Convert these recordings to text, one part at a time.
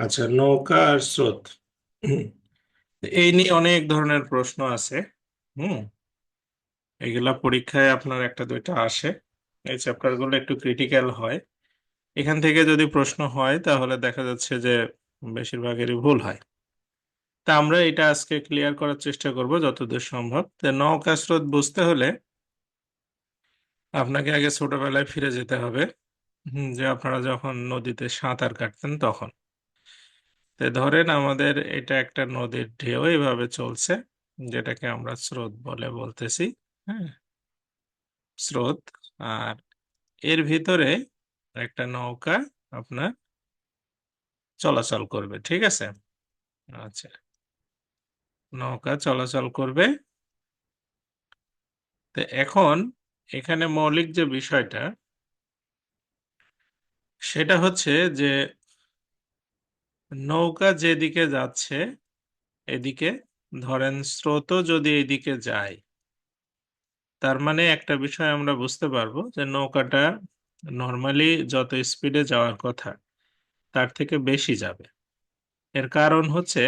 আচ্ছা, নৌকা আর স্রোত। হুম, এই নিয়ে অনেক ধরনের প্রশ্ন আছে। হুম। এগুলা পরীক্ষায় আপনার একটা দুইটা আসে। এই চ্যাপ্টার গুলো একটু ক্রিটিক্যাল হয়। এখান থেকে যদি প্রশ্ন হয় তাহলে দেখা যাচ্ছে যে বেশিরভাগেরই ভুল হয়। তা আমরা এটা আজকে ক্লিয়ার করার চেষ্টা করব যতদূর সম্ভব। তো নৌকা স্রোত বুঝতে হলে আপনাকে আগে ছোটবেলায় ফিরে যেতে হবে। যে আপনারা যখন নদীতে সাঁতার কাটতেন তখন। তো ধরেন আমাদের এটা একটা নদীর ঢেউ এভাবে চলছে, যেটাকে আমরা স্রোত বলে বলতেছি। হ্যাঁ, স্রোত। আর এর ভিতরে একটা নৌকা আপনার চলাচল করবে, ঠিক আছে? আচ্ছা, নৌকা চলাচল করবে। তো এখন এখানে মৌলিক যে বিষয়টা সেটা হচ্ছে যে নৌকা যেদিকে যাচ্ছে এদিকে, ধরেন স্রোতও যদি এদিকে যায়, তার মানে একটা বিষয় আমরা বুঝতে পারবো যে নৌকাটা নর্মালি যত স্পিডে যাওয়ার কথা তার থেকে বেশি যাবে। এর কারণ হচ্ছে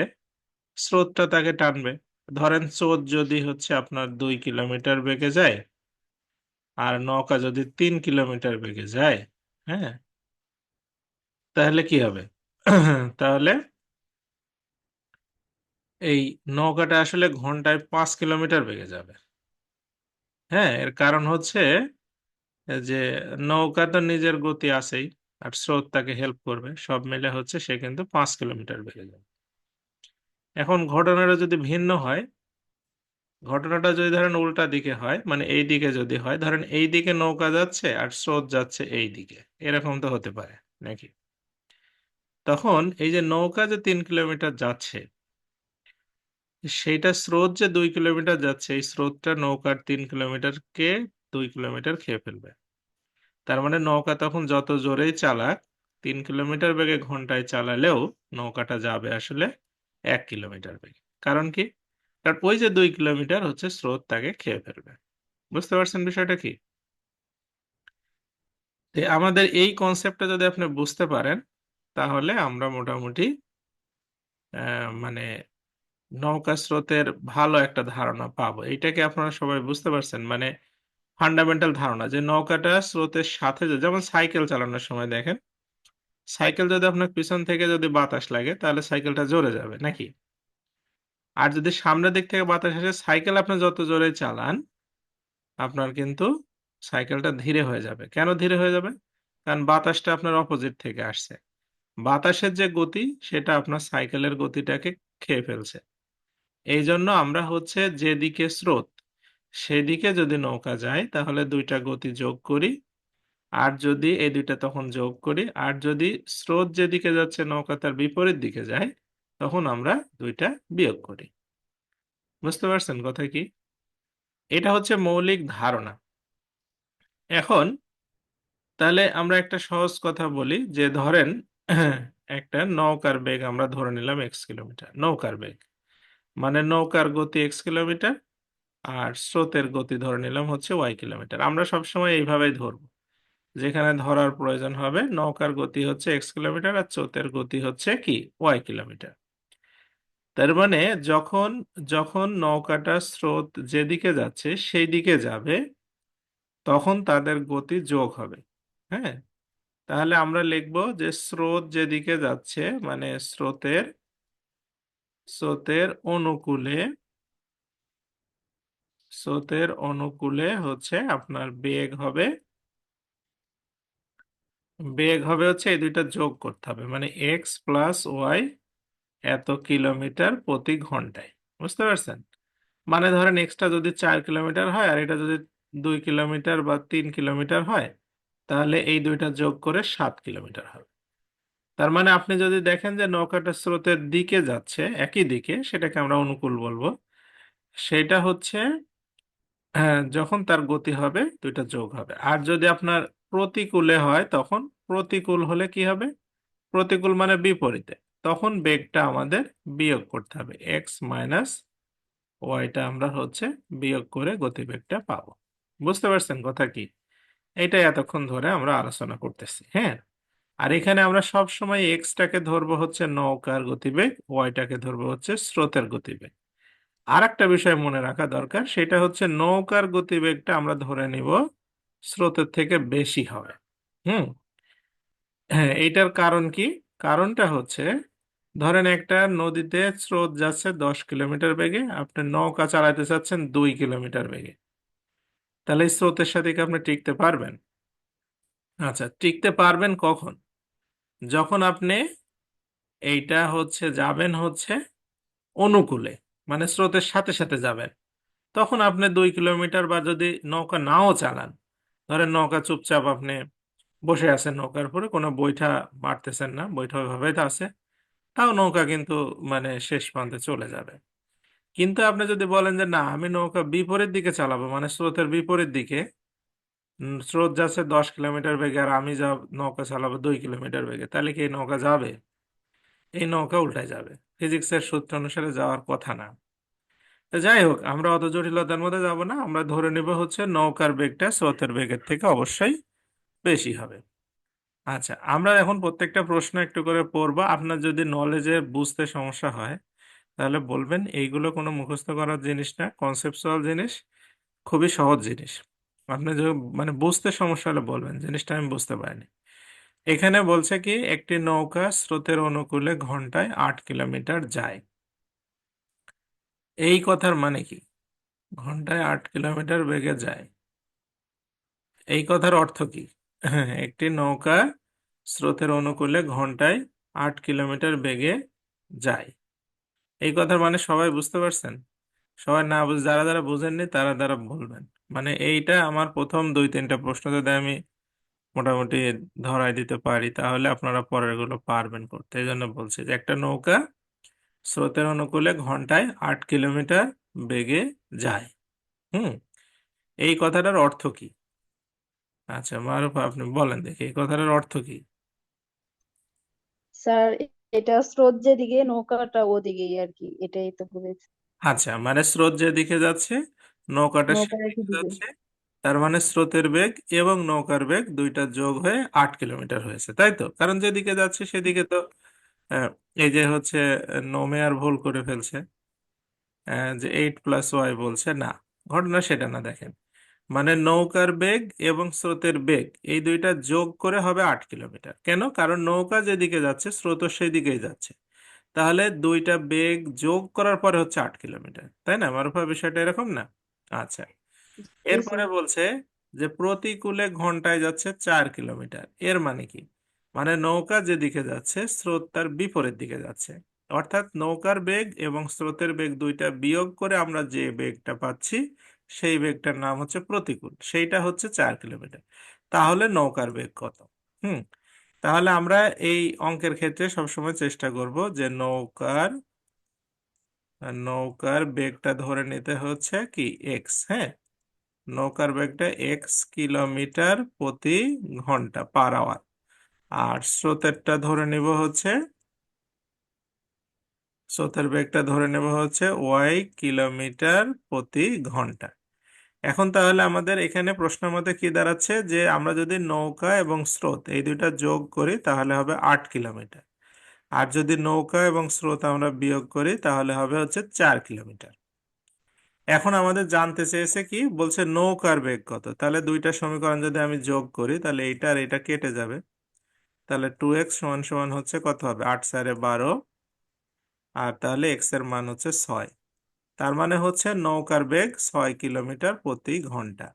স্রোতটা তাকে টানবে। ধরেন স্রোত যদি হচ্ছে আপনার 2 কিলোমিটার বেগে যায় আর নৌকা যদি 3 কিলোমিটার বেগে যায়, হ্যাঁ, তাহলে কি হবে? তাহলে এই নৌকাটা আসলে ঘন্টায় 5 কিলোমিটার বেগে যাবে। হ্যাঁ, এর কারণ হচ্ছে যে নৌকা তো নিজের গতি আছেই, আর স্রোত তাকে হেল্প করবে, সব মিলে হচ্ছে সে কিন্তু 5 কিলোমিটার বেগে যাবে। এখন ঘটনাটা যদি ভিন্ন হয়, ঘটনাটা যদি ধরেন উল্টা দিকে হয়, মানে এই দিকে যদি হয়, ধরেন এই দিকে নৌকা যাচ্ছে আর স্রোত যাচ্ছে এই দিকে, এরকম তো হতে পারে নাকি? তখন এই যে নৌকা যে 3 কিলোমিটার যাচ্ছে, সেইটা স্রোত যে 2 কিলোমিটার যাচ্ছে, এই স্রোতটা নৌকার 3 কিলোমিটারকে 2 কিলোমিটার খেয়ে ফেলবে। তার মানে নৌকা তখন যত জোরেই চালাক, 3 কিলোমিটার বেগে ঘন্টায় চালালেও নৌকাটা যাবে আসলে 1 কিলোমিটার বেগে। কারণ কি? কারণ ওই যে 2 কিলোমিটার হচ্ছে স্রোত তাকে খেয়ে ফেলবে। বুঝতে পারছেন বিষয়টা কি? তো আমাদের এই কনসেপ্টটা যদি আপনি বুঝতে পারেন, তাহলে আমরা মোটামুটি মানে নৌকা স্রোতের ভালো একটা ধারণা পাবো। এইটাকে আপনারা সবাই বুঝতে পারছেন? মানে ফান্ডামেন্টাল ধারণা যে নৌকাটা স্রোতের সাথে যেমন সাইকেল চালানোর সময় দেখেন, সাইকেল যদি আপনার পিছন থেকে যদি বাতাস লাগে তাহলে সাইকেলটা জোরে যাবে নাকি? আর যদি সামনের দিক থেকে বাতাস আসে, সাইকেল আপনি যত জোরে চালান আপনার কিন্তু সাইকেলটা ধীরে হয়ে যাবে। কেন ধীরে হয়ে যাবে? কারণ বাতাসটা আপনার অপোজিট থেকে আসছে। বাতাসের যে গতি সেটা আপনার সাইকেলের গতিটাকে খেয়ে ফেলছে। এই জন্য আমরা হচ্ছে যেদিকে স্রোত সেদিকে যদি নৌকা যায় তাহলে দুইটা গতি যোগ করি, আর যদি এই দুইটা তখন যোগ করি, আর যদি স্রোত যেদিকে যাচ্ছে নৌকা তার বিপরীত দিকে যায়, তখন আমরা দুইটা বিয়োগ করি। বুঝতে পারছেন কথা কি? এটা হচ্ছে মৌলিক ধারণা। এখন তাহলে আমরা একটা সহজ কথা বলি যে ধরেন একটা নৌকার বেগ আমরা ধরে নিলাম x কিলোমিটার, নৌকার বেগ মানে নৌকার গতি x কিলোমিটার, আর স্রোতের গতি ধরে নিলাম হচ্ছে y কিলোমিটার। আমরা সবসময় এইভাবেই ধরবো, যেখানে ধরার প্রয়োজন হবে নৌকার গতি হচ্ছে x কিলোমিটার আর স্রোতের গতি হচ্ছে কি y কিলোমিটার। তার মানে যখন যখন নৌকাটা স্রোত যেদিকে যাচ্ছে সেই দিকে যাবে, তখন তাদের গতি যোগ হবে। হ্যাঁ, তাহলে আমরা লিখব যে স্রোত যেদিকে যাচ্ছে মানে স্রোতের স্রোতের অনুকূলে, স্রোতের অনুকূলে হচ্ছে আপনার বেগ হবে, বেগ হবে হচ্ছে এই দুইটা যোগ করতে হবে, মানে এক্স প্লাস ওয়াই এত কিলোমিটার প্রতি ঘন্টায়। বুঝতে পারছেন? মানে ধরেন এক্সটা যদি 4 কিলোমিটার হয় আর এটা যদি 2 কিলোমিটার বা 3 কিলোমিটার হয়, তাহলে এই দুইটা যোগ করে 7 কিলোমিটার হবে। তার মানে আপনি যদি দেখেন যে নৌকাটা স্রোতের দিকে যাচ্ছে একই দিকে, সেটাকে আমরা অনুকূল বলবো। সেটা হচ্ছে যখন তার গতি হবে দুইটা যোগ হবে। আর যদি আপনার প্রতিকূলে হয়, তখন প্রতিকূল হলে কি হবে? প্রতিকূল মানে বিপরীতে, তখন বেগটা আমাদের বিয়োগ করতে হবে, এক্স মাইনাস ওয়াইটা আমরা হচ্ছে বিয়োগ করে গতিবেগটা পাবো। বুঝতে পারছেন কথা কি? এটাই এতক্ষণ ধরে আমরা আলোচনা করতেছি। হ্যাঁ, আর এখানে আমরা সব সময় এক্সটাকে ধরবো হচ্ছে নৌকার গতিবেগ, ওয়াইটাকে ধরবো হচ্ছে স্রোতের গতিবেগ। আর একটা বিষয় মনে রাখা দরকার, সেটা হচ্ছে নৌকার গতিবেগটা আমরা ধরে নিব স্রোতের থেকে বেশি হবে। হুম। হ্যাঁ, এইটার কারণ কি? কারণটা হচ্ছে, ধরেন একটা নদীতে স্রোত যাচ্ছে 10 কিলোমিটার বেগে, আপনি নৌকা চালাতে চাচ্ছেন 2 কিলোমিটার বেগে, তাহলে এই স্রোতের সাথে কি আপনি টিকতে পারবেন? আচ্ছা, টিকতে পারবেন কখন? যখন আপনি এইটা হচ্ছে যাবেন হচ্ছে অনুকূলে, মানে স্রোতের সাথে সাথে যাবেন, তখন আপনি 2 কিলোমিটার, বা যদি নৌকা নাও চালান, ধরেন নৌকা চুপচাপ আপনি বসে আছেন, নৌকার উপরে কোনো বৈঠা মারতেছেন না, বৈঠা ওইভাবে তো আছে, তাও নৌকা কিন্তু মানে শেষ প্রান্তে চলে যাবে। কিন্তু আপনি যদি বলেন যে না, আমি নৌকা বিপরীত দিকে চালাবো, মানে স্রোতের বিপরীত দিকে, স্রোত যাচ্ছে 10 কিলোমিটার বেগে আর আমি যা নৌকা চালাবো 2 কিলোমিটার বেগে, তাহলে কি এই নৌকা যাবে? এই নৌকা উল্টায় যাবে, ফিজিক্সের সূত্র অনুসারে যাওয়ার কথা না। তো যাই হোক, আমরা অত জটিলতার মধ্যে যাব না, আমরা ধরে নেব হচ্ছে নৌকার বেগটা স্রোতের বেগের থেকে অবশ্যই বেশি হবে। আচ্ছা, আমরা এখন প্রত্যেকটা প্রশ্ন একটু করে পড়বো। আপনার যদি নলেজে বুঝতে সমস্যা হয় তাহলে বলবেন, এইগুলো কোনো মুখস্থ করার জিনিস না, কনসেপচুয়াল জিনিস, খুবই সহজ জিনিস। আপনি যদি মানে বুঝতে সমস্যা হলে বলবেন জিনিসটা আমি বুঝতে পারিনি। এখানে বলছে কি, একটি নৌকা স্রোতের অনুকূলে ঘন্টায় 8 কিলোমিটার যায়। এই কথার মানে কি? ঘন্টায় 8 কিলোমিটার বেগে যায়, এই কথার অর্থ কি? হ্যাঁ, একটি নৌকা স্রোতের অনুকূলে ঘন্টায় 8 কিলোমিটার বেগে যায়, এই কথার মানে সবাই বুঝতে পারছেন? সবাই না বুঝে, যারা যারা বুঝেননি তারা তারা বলবেন। মানে এইটা আমার প্রথম 2-3টা প্রশ্ন যদি আমি মোটামুটি ধরাই দিতে পারি, তাহলে আপনারা পরের গুলো পারবেন করতে। এই জন্য বলছি যে একটা নৌকা স্রোতের অনুকূলে ঘন্টায় 8 কিলোমিটার বেগে যায়। হুম। এই কথাটার অর্থ কি? আচ্ছা মারুফ, আপনি বলেন দেখি এই কথাটার অর্থ কি? স্যার, এটা স্রোত যেদিকে নৌকাটা ওদিকেই আর কি, এটাই তো বলেছি। আচ্ছা, মানে স্রোত যেদিকে যাচ্ছে নৌকাটা নৌকাটা সেদিকে সেদিকে। যাচ্ছে, তার মানে স্রোতের বেগ এবং নৌকার বেগ দুইটা যোগ হয়ে 8 কিলোমিটার হয়েছে, তাই তো? কারণ যেদিকে যাচ্ছে সেদিকে তো আহ, এই যে হচ্ছে নোমে আর ভুল করে ফেলছে, যে 8 + y বলছে না, ঘটনা সেটা না, দেখেন, মানে নৌকার বেগ এবং স্রোতের বেগ এই দুইটা যোগ করে হবে 8 কিলোমিটার। কেন? কারণ নৌকা যেদিকে যাচ্ছে স্রোতও সেই দিকেই যাচ্ছে, তাহলে দুইটা বেগ যোগ করার পরে হচ্ছে 8 কিলোমিটার, তাই না? আমার উপর বিষয়টা এরকম না? আচ্ছা, জি এরপরে স্যার। বলছে যে প্রতিকূলে ঘন্টায় যাচ্ছে 4 কিলোমিটার। এর মানে কি? মানে নৌকা যেদিকে যাচ্ছে স্রোত তার বিপরীত দিকে যাচ্ছে, অর্থাৎ নৌকার বেগ এবং স্রোতের বেগ দুইটা বিয়োগ করে আমরা যে বেগটা পাচ্ছি সেই বেগটার নাম হচ্ছে প্রতিকূল, সেইটা হচ্ছে 4 কিলোমিটার। তাহলে নৌকার বেগ কত? হুম। তাহলে আমরা এই অঙ্কের ক্ষেত্রে সবসময় চেষ্টা করব যে নৌকার বেগটা ধরে নিতে হচ্ছে কি এক্স। হ্যাঁ, নৌকার বেগটা x কিলোমিটার প্রতি ঘন্টা পার আওয়ার। আর স্রোতেরটা ধরে নিব হচ্ছে, স্রোতের বেগটা ধরে নেব হচ্ছে y কিলোমিটার প্রতি ঘন্টা। এখন তাহলে আমাদের এখানে প্রশ্ন মতে কি দাঁড়াচ্ছে, যে আমরা যদি নৌকা এবং স্রোত এই দুইটা যোগ করি তাহলে হবে 8 কিলোমিটার, আর যদি নৌকা এবং স্রোত আমরা বিয়োগ করি তাহলে হবে হচ্ছে 4 কিলোমিটার। এখন আমাদের জানতে চেয়েছে কি, বলছে নৌকার বেগ কত। তাহলে দুইটা সমীকরণ যদি আমি যোগ করি তাহলে এইটা আর এটা কেটে যাবে, তাহলে 2x সমান সমান হচ্ছে কত হবে, 8×4 = 12, আর তাহলে x এর মান হচ্ছে 6। তার মানে হচ্ছে নৌকার বেগ 6 কিলোমিটার প্রতি ঘন্টা।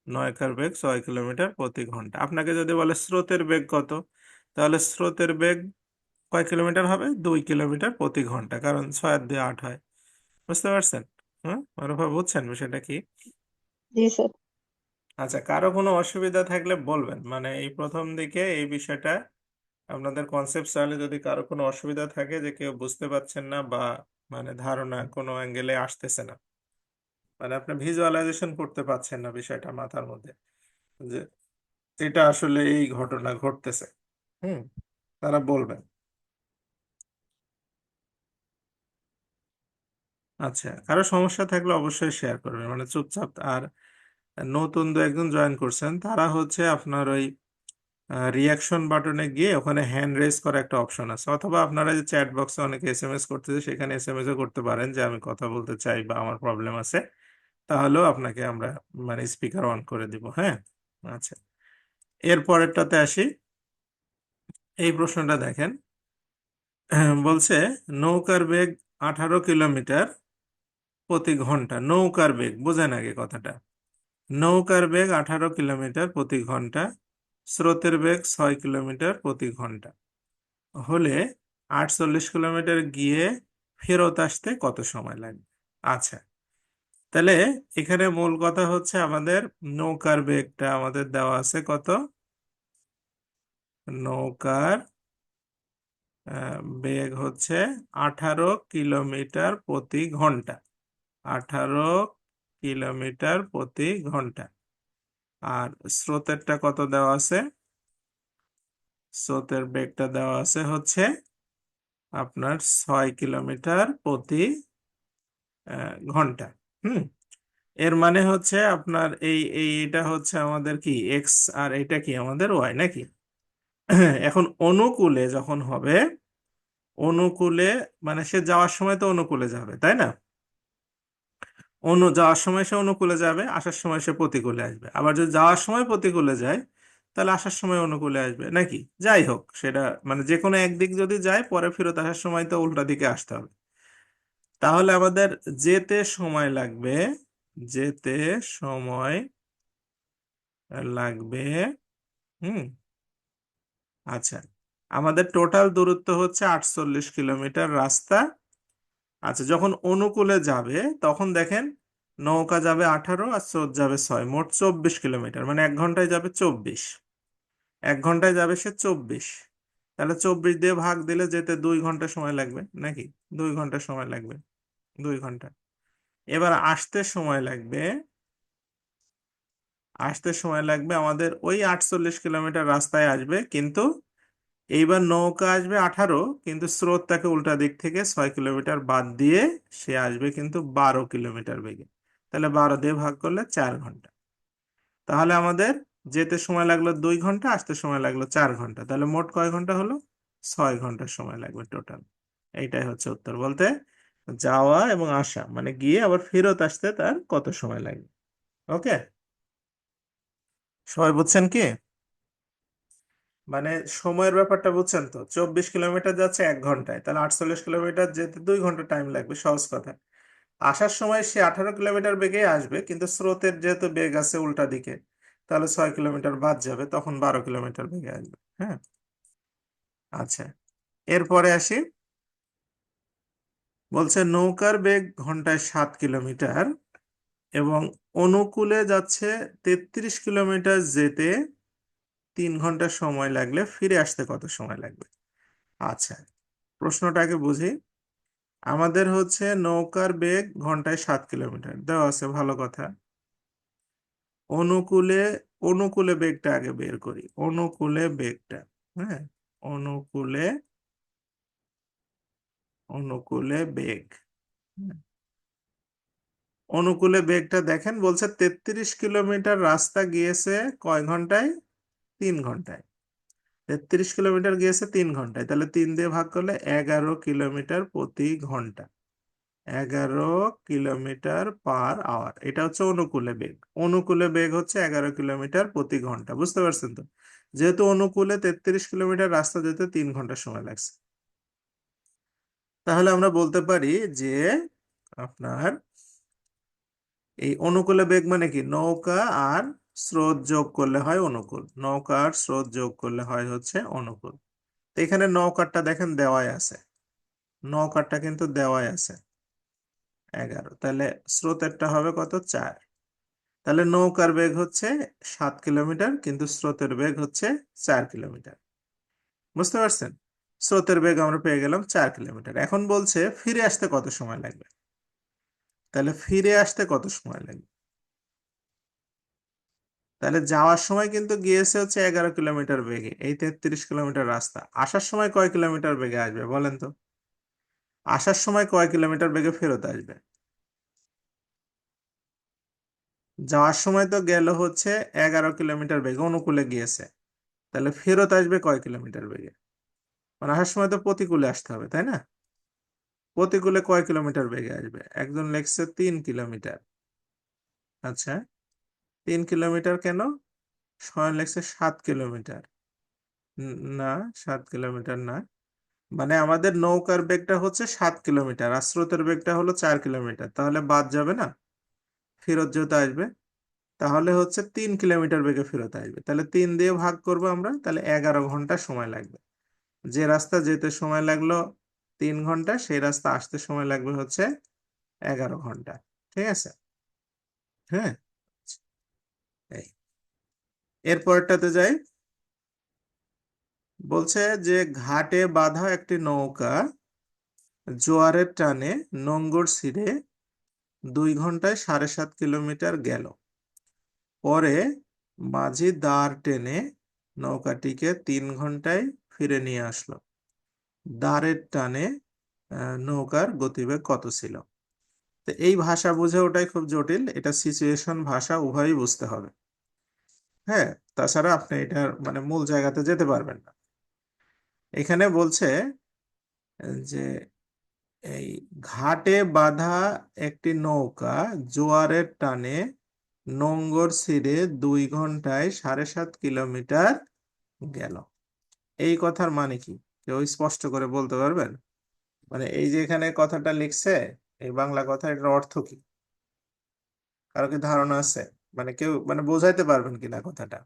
নৌকার বেগ 6 কিলোমিটার প্রতি ঘন্টা। আপনাকে যদি বলে স্রোতের বেগ কত, তাহলে স্রোতের বেগ কয় কিলোমিটার হবে, 2 কিলোমিটার প্রতি ঘন্টা, কারণ 6 আর 2 8 হয়। বুঝতে পারছেন? হ্যাঁ, মারুফা, বুঝছেন বিষয়টা কি? জি স্যার। আচ্ছা, কারো কোনো অসুবিধা থাকলে বলবেন, মানে এই প্রথম দিকে এই বিষয়টা আপনাদের কনসেপ্টুয়ালি যদি কারো কোনো অসুবিধা থাকে, যে কেউ বুঝতে পারছেন না বা মানে ধারণা কোনো অ্যাঙ্গেলে আসতেছে না, মানে আপনি ভিজুয়ালাইজেশন করতে পারছেন না বিষয়টা মাথার মধ্যে, যে এটা আসলে এই ঘটনা ঘটতেছে, হুম, তারা বলবেন। আচ্ছা, কারো সমস্যা থাকলে অবশ্যই শেয়ার করবেন, মানে চুপচাপ। আর নতুন দু একজন জয়েন করছেন, তারা হচ্ছে আপনার ওই রিয়াকশন বাটনে গিয়ে ওখানে হ্যান্ড রেজ করা একটা অপশন আছে, অথবা আপনারা যে চ্যাট বক্সে অনেকে এসএমএস করতেছে সেখানে এসএমএসও করতে পারেন যে আমি কথা বলতে চাই বা আমার প্রবলেম আছে, তাহলেও আপনাকে আমরা মানে স্পিকার অন করে দিব। হ্যাঁ, আচ্ছা, এর পরেরটাতে আসি। এই প্রশ্নটা দেখেন, বলছে নৌকার বেগ 18 কিলোমিটার প্রতি ঘন্টা। নৌকার বেগ বোঝেন আগে কথাটা। নৌকার বেগ 18 কিলোমিটার প্রতি ঘন্টা, স্রোতের বেগ 6 কিলোমিটার প্রতি ঘন্টা হলে 48 কিলোমিটার গিয়ে ফেরত আসতে কত সময় লাগবে? আচ্ছা, তাহলে এখানে মূল কথা হচ্ছে আমাদের নৌকার বেগটা আমাদের দেওয়া আছে কত। নৌকার বেগ হচ্ছে 18 কিলোমিটার প্রতি ঘন্টা। 18 কিলোমিটার প্রতি ঘন্টা। আর স্রোতেরটা কত দেওয়া আছে? স্রোতের বেগটা দেওয়া আছে হচ্ছে আপনার 6 কিলোমিটার প্রতি ঘন্টা। হুম, এর মানে হচ্ছে আপনার এটা হচ্ছে আমাদের কি এক্স, আর এটা কি আমাদের ওয়াই নাকি? এখন অনুকূলে যখন হবে, অনুকূলে মানে সে যাওয়ার সময় তো অনুকূলে যাবে তাই না? যাওয়ার সময় সে অনুকূলে যাবে, আসার সময় সে প্রতিকূলে আসবে। আবার যদি যাওয়ার সময় প্রতিকূলে যায় তাহলে আসার সময় অনুকূলে আসবে নাকি? যাই হোক সেটা মানে যে কোনো একদিক যদি যায় পরে ফেরত আসার সময় তো উল্টা দিকে আসতে হবে। তাহলে আমাদের যেতে সময় লাগবে, যেতে সময় লাগবে। হুম, আচ্ছা, আমাদের টোটাল দূরত্ব হচ্ছে 48 কিলোমিটার রাস্তা। আচ্ছা, যখন অনুকূলে যাবে তখন দেখেন নৌকা যাবে 18 আর স্রোত যাবে 6, মোট 24 কিলোমিটার, মানে 1 ঘন্টায় যাবে 24। 1 ঘন্টায় যাবে সে 24, তাহলে 24 দিয়ে ভাগ দিলে যেতে 2 ঘন্টা সময় লাগবে নাকি? 2 ঘন্টা সময় লাগবে, 2 ঘন্টা। এবার আসতে সময় লাগবে আমাদের ওই 48 কিলোমিটার রাস্তায় আসবে, কিন্তু এইবার নৌকা আসবে 18, কিন্তু স্রোত তাকে উল্টা দিক থেকে 6 কিলোমিটার বাদ দিয়ে সে আসবে কিন্তু 12 কিলোমিটার বেগে। তাহলে 12 দিয়ে ভাগ করলে 4 ঘন্টা। তাহলে আমাদের যেতে সময় লাগলো 2 ঘন্টা, আসতে সময় লাগলো 4 ঘন্টা, তাহলে মোট কয় ঘন্টা হলো? 6 ঘন্টা সময় লাগবে টোটাল। এইটাই হচ্ছে উত্তর, বলতে যাওয়া এবং আসা মানে গিয়ে আবার ফেরত আসতে তার কত সময় লাগবে। ওকে, সবাই বুঝছেন কি? মানে সময়ের ব্যাপারটা বুঝছেন তো? 24 কিলোমিটার যাচ্ছে 1 ঘন্টায়, তাহলে 48 কিলোমিটার যেতে 2 ঘন্টা টাইম লাগবে, সহজ কথা। আসার সময় সে 18 কিলোমিটার বেগে আসবে, কিন্তু স্রোতের যেহেতু বেগ আছে উল্টা দিকে, তাহলে 6 কিলোমিটার বাদ যাবে, তখন 12 কিলোমিটার বেগে আসবে। হ্যাঁ, আচ্ছা, এরপরে আসি। বলছে নৌকার বেগ ঘন্টায় 7 কিলোমিটার এবং অনুকূলে যাচ্ছে 33 কিলোমিটার, যেতে 3 ঘন্টা সময় লাগলে ফিরে আসতে কত সময় লাগবে? আচ্ছা, প্রশ্নটাকে বুঝি। আমাদের হচ্ছে নৌকার বেগ ঘন্টায় 7 কিলোমিটার দেওয়া আছে, ভালো কথা। অনুকূলে, অনুকূলে বেগটা আগে বের করি, অনুকূলে বেগটা। হ্যাঁ, অনুকূলে, অনুকূলে বেগ। হুম, অনুকূলে বেগটা দেখেন, বলছে 33 কিলোমিটার রাস্তা গিয়েছে কয় ঘন্টায়? 3 ঘন্টায়। 33 কিলোমিটার গিয়েছে 3 ঘন্টায়, তাহলে 3 দিয়ে ভাগ করলে 11 কিলোমিটার প্রতি ঘন্টা। 11 কিলোমিটার/আওয়ার, এটা হচ্ছে অনুকূলে বেগ। অনুকূলে বেগ হচ্ছে 11 কিলোমিটার প্রতি ঘন্টা, বুঝতে পারছেন তো? যেহেতু অনুকূলে 33 কিলোমিটার রাস্তা যেতে 3 ঘন্টা সময় লাগছে, তাহলে আমরা বলতে পারি যে আপনার এই অনুকূলে বেগ মানে কি, নৌকা আর স্রোত যোগ করলে হয় অনুকূল। নৌকা আর স্রোত যোগ করলে হয় হচ্ছে অনুকূল। তো এখানে নৌকারটা দেখেন দেওয়াই আছে, নৌকারটা কিন্তু দেওয়াই আছে 11, তাহলে স্রোতেরটা হবে কত? 4। তাহলে নৌকার বেগ হচ্ছে 7 কিলোমিটার, কিন্তু স্রোতের বেগ হচ্ছে 4 কিলোমিটার। বুঝতে পারছেন? স্রোতের বেগ আমরা পেয়ে গেলাম 4 কিলোমিটার। এখন বলছে ফিরে আসতে কত সময় লাগবে, তাহলে ফিরে আসতে কত সময় লাগবে? তাহলে যাওয়ার সময় কিন্তু গিয়েছে হচ্ছে 11 কিলোমিটার বেগে, এই 33 কিলোমিটার রাস্তা। আসার সময় কয় কিলোমিটার বেগে আসবে বলেন তো? আসার সময় কয় কিলোমিটার বেগে ফেরত আসবে? যাওয়ার সময় তো গেল হচ্ছে 11 কিলোমিটার বেগে, অনুকূলে গিয়েছে। তাহলে ফেরত আসবে কয় কিলোমিটার বেগে? মানে আসার সময় তো প্রতিকূলে আসতে হবে, তাই না? প্রতিকূলে কয় কিলোমিটার বেগে আসবে? একজন লেখছে 3 কিলোমিটার। আচ্ছা, 3 কিলোমিটার কেন? স্বয়ং লেখছে 7 কিলোমিটার। না, 7 কিলোমিটার না। মানে আমাদের নৌকার বেগটা হচ্ছে 7 কিলোমিটার, আর স্রোতের বেগটা হলো 4 কিলোমিটার, তাহলে বাদ যাবে না ফেরত যেতে আসবে। তাহলে হচ্ছে 3 কিলোমিটার বেগে ফেরত আসবে, তাহলে 3 দিয়ে ভাগ করবো আমরা, তাহলে 11 ঘন্টা সময় লাগবে। যে রাস্তা যেতে সময় লাগলো 3 ঘন্টা, সেই রাস্তা আসতে সময় লাগবে হচ্ছে 11 ঘন্টা। ঠিক আছে? হ্যাঁ, এই এরপরটাতে যাই। বলছে যে ঘাটে বাঁধা একটি নৌকা জোয়ারের টানে নোঙর ছিঁড়ে 2 ঘন্টায় 7.5 কিলোমিটার গেল। পরে মাঝি দাঁড় টেনে নৌকাটিকে 3 ঘন্টায় ফিরে নিয়ে আসলো। দাঁড়ের টানে নৌকার গতিবেগ কত ছিল? তো এই ভাষা বুঝে ওটাই খুব জটিল, এটা সিচুয়েশন ভাষা, উভয়ই বুঝতে হবে। হ্যাঁ, তাছাড়া আপনি এটার মানে মূল জায়গাতে যেতে পারবেন না। এখানে বলছে যে এই ঘাটে বাঁধা একটি নৌকা জোয়ারের টানে নোঙর ছিঁড়ে 2 ঘন্টায় 7.5 কিলোমিটার গেল। এই কথার মানে কি? কেউ স্পষ্ট করে বলতে পারবেন? মানে এই যে এখানে কথাটা লিখছে, এই বাংলা কথা, এটার অর্থ কি? কারো কি ধারণা আছে? মানে কেউ মানে বোঝাইতে পারবেন কিনা কথাটা,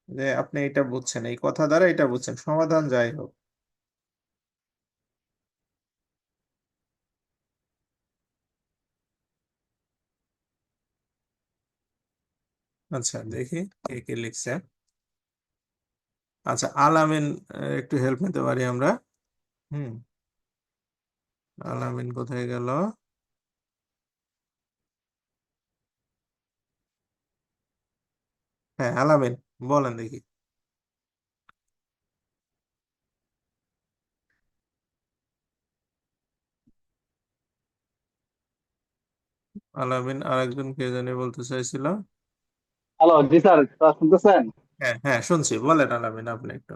যে আপনি এটা বুঝছেন, এই কথা দ্বারা এটা বুঝছেন, সমাধান যাই হোক। আচ্ছা, দেখি কে কে লিখছে। আচ্ছা, আলামিন, একটু হেল্প নিতে পারি আমরা? হুম, আলামিন কোথায় গেল? হ্যাঁ, আলামিন, বলেন দেখি। আলামিন আরেকজন কে জানি বলতে চাইছিল। হ্যালো, জি স্যার, স্যার শুনতেছেন? হ্যাঁ হ্যাঁ, শুনছি, বলেন আলামিন, আপনি একটু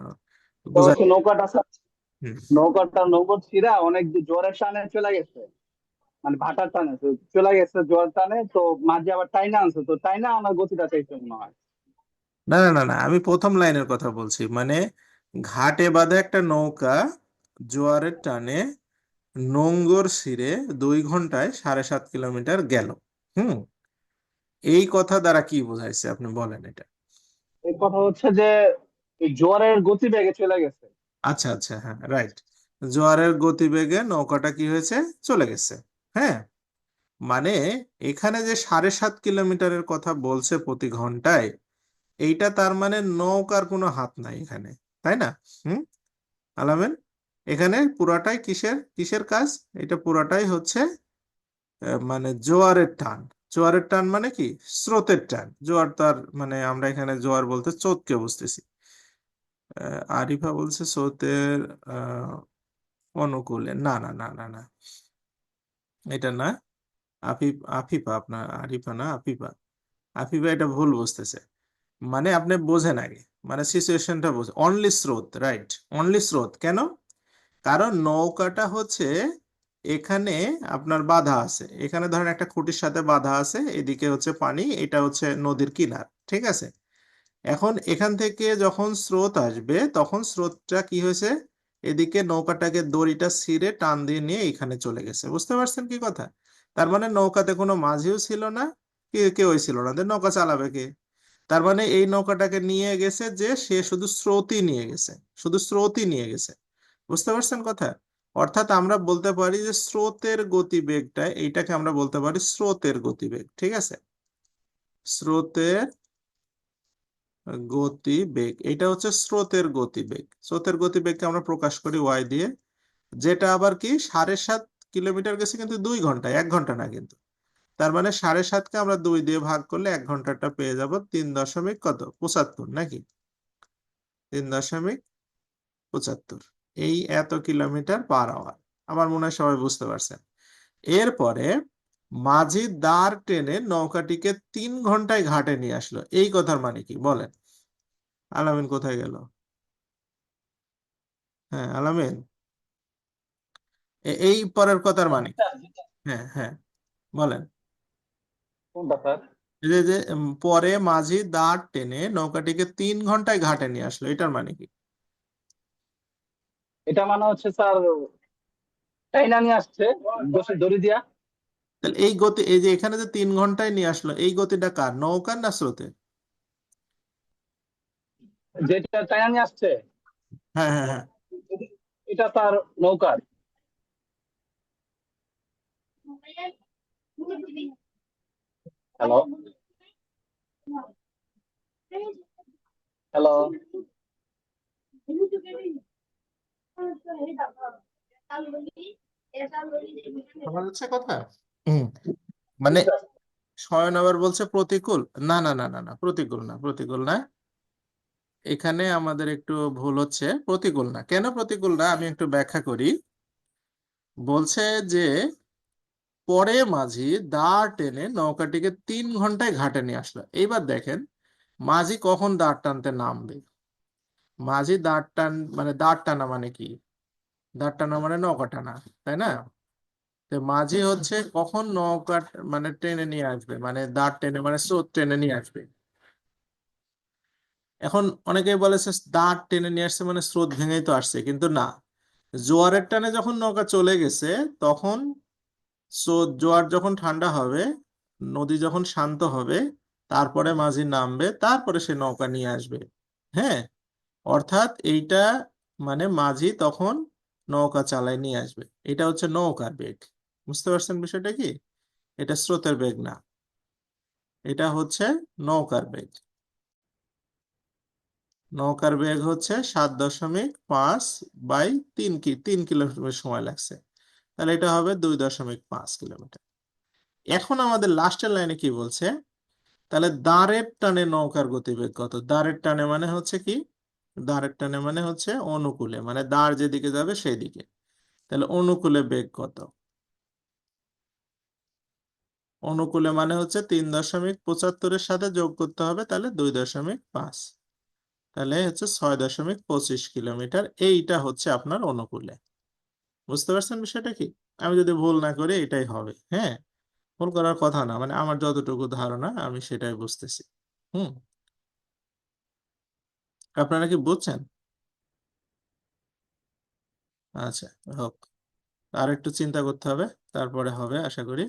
তো বুঝাই। হচ্ছে নৌকাটা স্যার, হুম। নৌকর ছিঁড়া অনেক জোরের টানে চলে গেছে, মানে ভাটার টানে তো চলে গেছে, জোয়ার টানে তো মাঝে আবার টাইনা আনছে, তো টাইনা আমার গতিটা চাইছে মনে হয়। না না না না, আমি প্রথম লাইনের কথা বলছি। মানে ঘাটে বাঁধা একটা নৌকা জোয়ারের টানে নোঙর ছিঁড়ে 2 ঘন্টায় 7.5 কিলোমিটার গেল। হুম, এই কথা দ্বারা কি বোঝাইছে আপনি বলেন এটা। এই কথা হচ্ছে যে এই জোয়ারের গতি বেগে চলে গেছে। আচ্ছা আচ্ছা, হ্যাঁ, রাইট। জোয়ারের গতিবেগে নৌকাটা কি হয়েছে? চলে গেছে। হ্যাঁ, মানে এখানে যে 7.5 কিলোমিটারের কথা বলছে প্রতি ঘন্টায়, এইটা তার মানে নৌকার কোনো হাত নাই এখানে, তাই না? হুম, আলামেন, এখানে পুরাটাই কিসের কিসের কাজ? এটা পুরাটাই হচ্ছে মানে জোয়ারের টান। জোয়ারের টান মানে কি? স্রোতের টান। জোয়ার তার মানে আমরা এখানে জোয়ার বলতে স্রোতকে বুঝতেছি। আরিফা বলছে স্রোতের আহ অনুকূলে। না না না না না, এটা না। আফিফা, আপনার আরিফা না, আফিফা। আফিফা এটা ভুল বুঝতেছে। মানে আপনি বোঝেন আগে, মানে সিচুয়েশনটা বোঝেন। অনলি স্রোত, রাইট। অনলি স্রোত কেন? কারণ নৌকাটা হচ্ছে এখানে আপনার বাধা আছে, এখানে ধরেন একটা খুঁটির সাথে বাধা আছে, এদিকে হচ্ছে পানি, এটা হচ্ছে নদীর কিনার, ঠিক আছে? এখন এখান থেকে যখন স্রোত আসবে, তখন স্রোতটা কি হয়েছে, এদিকে নৌকাটাকে দড়িটা ছিঁড়ে টান দিয়ে নিয়ে এখানে চলে গেছে। বুঝতে পারছেন কি কথা? তার মানে নৌকাতে কোনো মাঝিও ছিল না, কেউই ছিল না, নৌকা চালাবে কে? তার মানে এই নৌকাটাকে নিয়ে গেছে যে সে শুধু স্রোতই নিয়ে গেছে, শুধু স্রোতই নিয়ে গেছে। বুঝতে পারছেন কথা? অর্থাৎ আমরা বলতে পারি যে স্রোতের গতিবেগটা, এইটাকে আমরা বলতে পারি স্রোতের গতিবেগ। ঠিক আছে? স্রোতের গতিবেগ, এটা হচ্ছে স্রোতের গতিবেগ। স্রোতের গতিবেগকে আমরা প্রকাশ করি ওয়াই দিয়ে, যেটা আবার কি 7.5 কিলোমিটার গেছে কিন্তু 2 ঘন্টায়, 1 ঘন্টা না কিন্তু। তার মানে 7.5কে আমরা 2 দিয়ে ভাগ করলে 1 ঘন্টাটা পেয়ে যাব 3.75 নাকি? 3.75। এই এত কিলোমিটার পার আওয়ার। আমার মনে হয় সবাই বুঝতে পারছেন। এরপরে মাঝি দাঁড় টেনে নৌকাটিকে 3 ঘন্টায় ঘাটে নিয়ে আসলো, এই কথার মানে কি বলেন? আলামিন কোথায় গেল? হ্যাঁ, আলামিন, এই পরের কথার মানে কি? যেটা যেটা হ্যাঁ হ্যাঁ, বলেন। কোনটা স্যার? পরে মাঝি দাঁড় টেনে নৌকাটিকে 3 ঘন্টায় ঘাটে নিয়ে আসলো, এটার মানে কি? এটা মানে হচ্ছে স্যার টাইনা নিয়ে আসছে দড়ি দিয়া। তাহলে এই গতি, এই যে এখানে যে 3 ঘন্টায় নিয়ে আসলো, এই গতিটা কার, নৌকার না স্রোতের? যেটা টাইনা নিয়ে আসছে হ্যাঁ হ্যাঁ হ্যাঁ। এটা স্যার নৌকার। Hello, hello. শোনা যাচ্ছে কথা? হুম। মানে শয়ন আবার বলছে প্রতিকূল। না না না না না, প্রতিকূল না, প্রতিকূল না। এখানে আমাদের একটু ভুল হচ্ছে, প্রতিকূল না। কেন প্রতিকূল না, আমি একটু ব্যাখ্যা করি। বলছে যে পরে মাঝি দাঁড় টেনে নৌকাটিকে 3 ঘন্টায় ঘাটে নিয়ে আসলো। এইবার দেখেন, মাঝি কখন দাঁড় টানতে নামবে? মাঝি দাঁড় টানা মানে কি? দাঁড় টানা মানে নৌকা টানা, তাই না? তো মাঝি হচ্ছে কখন নৌকা মানে টেনে নিয়ে আসবে, মানে দাঁড় টেনে মানে স্রোত টেনে নিয়ে আসবে। এখন অনেকেই বলেছে দাঁড় টেনে নিয়ে আসছে মানে স্রোত ভেঙেই তো আসছে, কিন্তু না। জোয়ারের টানে যখন নৌকা চলে গেছে, তখন স্রোত, জোয়ার যখন ঠান্ডা হবে, নদী যখন শান্ত হবে, তারপরে মাঝি নামবে, তারপরে সে নৌকা নিয়ে আসবে। হ্যাঁ, অর্থাৎ এইটা মানে মাঝি তখন নৌকা চালায় নিয়ে আসবে। এটা হচ্ছে নৌকার বেগ। বুঝতে পারছেন বিষয়টা কি? এটা স্রোতের বেগ না, এটা হচ্ছে নৌকার বেগ। নৌকার বেগ হচ্ছে 7.5/3 কিলোমিটার সময় লাগছে। তাহলে এটা হবে 2.5 কিলোমিটার। এখন আমাদের লাস্টের লাইনে কি বলছে? তাহলে দাঁড়ের টানে নৌকার গতিবেগ কত? দাঁড়ের টানে মানে হচ্ছে কি? দাঁড়ের টানে মানে হচ্ছে অনুকূলে, মানে দাঁড় যেদিকে যাবে সেই দিকে। তাহলে অনুকূলে বেগ কত? অনুকূলে মানে হচ্ছে 3.75-এর সাথে যোগ করতে হবে, তাহলে 2.5। তাহলে হচ্ছে 6.25 কিলোমিটার। এইটা হচ্ছে আপনার অনুকূলে। বুঝতে পারছেন বিষয়টা কি? আমি যদি ভুল না করি এটাই হবে। হ্যাঁ, ভুল করার কথা না, মানে আমার যতটুকু ধারণা আমি সেটাই বুঝতেছি। হুম। আপনারা কি বুঝছেন? আচ্ছা, হোক। আর একটু চিন্তা করতে হবে, তারপরে হবে আশা করি।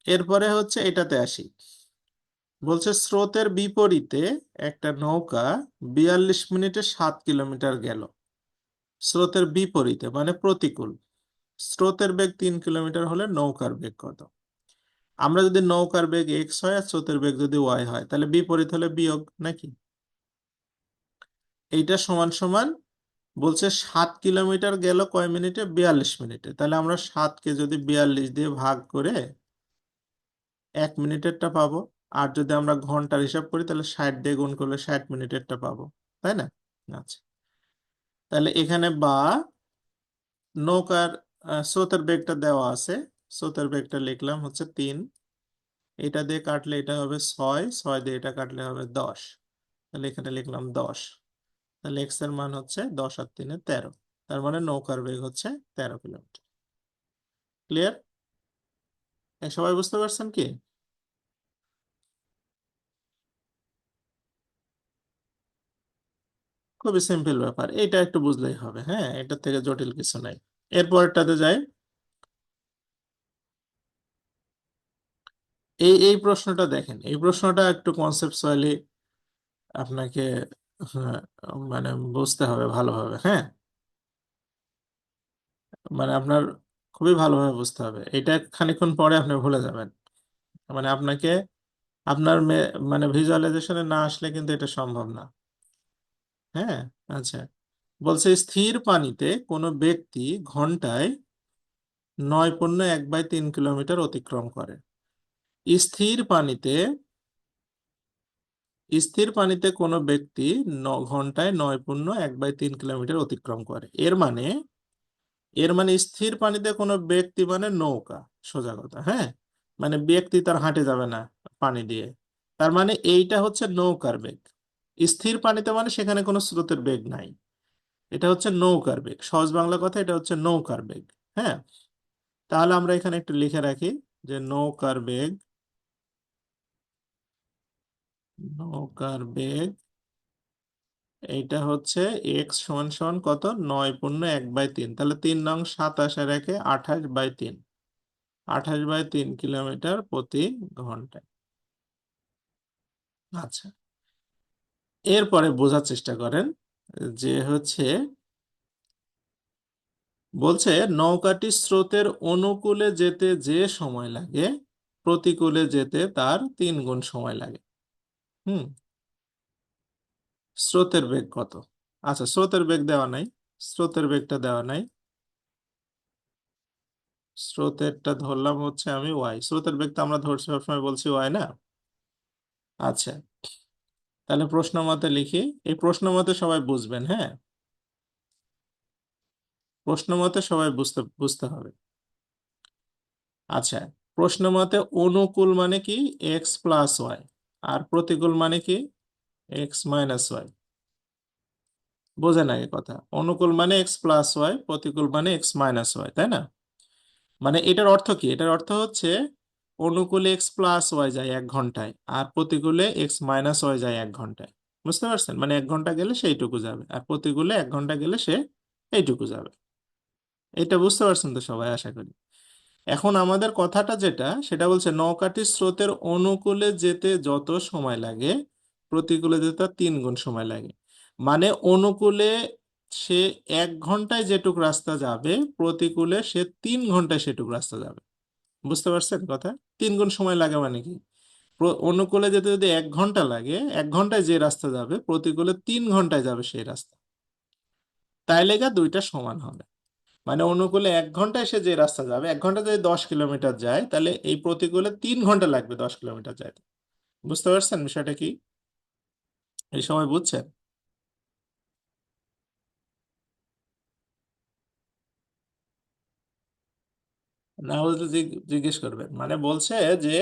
এরপরে হচ্ছে এটাতে আসি। বলছে স্রোতের বিপরীতে একটা নৌকা 42 মিনিটে 7 কিলোমিটার গেল। স্রোতের বিপরীতে মানে প্রতিকূল। স্রোতের বেগ 3 কিলোমিটার হলে নৌকার বেগ কত? আমরা যদি নৌকার বেগ এক্স হয় আর স্রোতের বেগ যদি ওয়াই হয়, তাহলে বিপরীত হলে বিয়োগ নাকি? এইটা সমান সমান, বলছে 7 কিলোমিটার গেল কয় মিনিটে? 42 মিনিটে। তাহলে আমরা 7কে যদি 42 দিয়ে ভাগ করে 1 মিনিটেরটা পাবো। আর যদি আমরা ঘন্টার হিসাব করি, তাহলে 60 দিয়ে গুণ করলে 60 মিনিটেরটা পাবো, তাই না? আচ্ছা, তাহলে এখানে বা নৌকার স্রোতের বেগটা দেওয়া আছে। স্রোতের বেগটা লিখলাম হচ্ছে 3। এটা দিয়ে কাটলে এটা হবে 6, 6 দিয়ে এটা কাটলে হবে 10। তাহলে এখানে লিখলাম 10। তাহলে এক্স এর মান হচ্ছে 10 আর 3 13। তার মানে নৌকার বেগ হচ্ছে 13 কিলোমিটার। ক্লিয়ার? সবাই বুঝতে পারছেন কি? খুবই সিম্পল ব্যাপার, এটা একটু বুঝলেই হবে। হ্যাঁ, এটা থেকে জটিল কিছু নাই। এরপরটাতে যাই। এই প্রশ্নটা দেখেন, এই প্রশ্নটা একটু কনসেপচুয়ালি আপনাকে হ্যাঁ, মানে বুঝতে হবে ভালোভাবে। হ্যাঁ, মানে আপনার খুবই ভালোভাবে বুঝতে হবে। এটা খানিকক্ষণ পরে আপনি ভুলে যাবেন। মানে আপনাকে আপনার মানে ভিজুয়ালাইজেশনে না আসলে কিন্তু এটা সম্ভব না। হ্যাঁ, আচ্ছা। বলছে স্থির পানিতে কোনো ব্যক্তি ঘন্টায় 9.1/3 কিলোমিটার অতিক্রম করে। স্থির পানিতে স্থির পানিতে কোনো ব্যক্তি ঘন্টায় 9.1/3 কিলোমিটার অতিক্রম করে। এর মানে স্থির পানিতে কোনো ব্যক্তি মানে নৌকা, সোজা কথা। হ্যাঁ, মানে ব্যক্তি তার হাঁটে যাবে না পানি দিয়ে। তার মানে এইটা হচ্ছে নৌকার বেগ। স্থির পানিতে মানে সেখানে কোনো স্রোতের বেগ নাই, এটা হচ্ছে নৌকার বেগ, সহজ বাংলা কথা এটা হচ্ছে নৌকার বেগ। হ্যাঁ, তাহলে আমরা এখানে একটু লিখে রাখি যে নৌকার বেগ, নৌকার বেগ এইটা হচ্ছে এক্স সমান সমান কত, 9 × 1/3, তাহলে 3 নং 27 আর 1 28/3, 28/3 কিলোমিটার প্রতি ঘন্টায়। আচ্ছা, এরপরে বোঝার চেষ্টা করেন যে হচ্ছে বলছে নৌকাটি স্রোতের অনুকূলে যেতে যে সময় লাগে প্রতিকূলে যেতে তার 3 গুণ সময় লাগে। হুম, স্রোতের বেগ কত? আচ্ছা, স্রোতের বেগ দেওয়া নাই, স্রোতের বেগটা দেওয়া নাই, স্রোতেরটা ধরলাম হচ্ছে আমি ওয়াই, স্রোতের বেগ তো আমরা ধরছি সবসময় বলছি ওয়াই না। আচ্ছা, তাহলে প্রশ্ন মতে লিখি, এই প্রশ্ন মতে সবাই বুঝবেন, হ্যাঁ, প্রশ্ন মতে সবাই বুঝতে বুঝতে হবে। আচ্ছা, প্রশ্ন মতে অনুকূল মানে কি, এক্স প্লাস ওয়াই, আর প্রতিকূল মানে কি, এক্স মাইনাস ওয়াই। বোঝেন আগে কথা, অনুকূল মানে এক্স প্লাস ওয়াই, প্রতিকূল মানে এক্স মাইনাস ওয়াই, তাই না? মানে এটার অর্থ কি, এটার অর্থ হচ্ছে অনুকূলে এক্স প্লাস ওয়াই যায় 1 ঘন্টায়, আর প্রতিকূলে এক্স মাইনাস ওয়াই যায় 1 ঘন্টায়। বুঝতে পারছেন? মানে 1 ঘন্টা গেলে সেইটুকু যাবে, আর প্রতিকূলে 1 ঘন্টা গেলে সে এইটুকু যাবে। এটা বুঝতে পারছেন তো সবাই, আশা করি। এখন আমাদের কথাটা যেটা সেটা বলছে নৌকাটি স্রোতের অনুকূলে যেতে যত সময় লাগে প্রতিকূলে যেতে তার 3 গুণ সময় লাগে। মানে অনুকূলে সে 1 ঘন্টায় যেটুক রাস্তা যাবে প্রতিকূলে সে 3 ঘন্টায় সেটুক রাস্তা যাবে। বুঝতে পারছেন কথা? 3 গুণ সময় লাগে মানে কি, অনুকূলে যেতে যদি 1 ঘন্টা লাগে, 1 ঘন্টায় যে রাস্তা যাবে প্রতিকূলে 3 ঘন্টায় যাবে সেই রাস্তা। তাই লেগে দুইটা সমান হবে। মানে অনুকূলে 1 ঘন্টায় সে যে রাস্তা যাবে, 1 ঘন্টা যদি 10 কিলোমিটার যায় তাহলে এই প্রতিকূলে 3 ঘন্টা লাগবে 10 কিলোমিটার যাইতে। বুঝতে পারছেন বিষয়টা কি? এই সময় বুঝছেন? না বুঝলে জিজ্ঞেস করবেন। মানে বলছে যে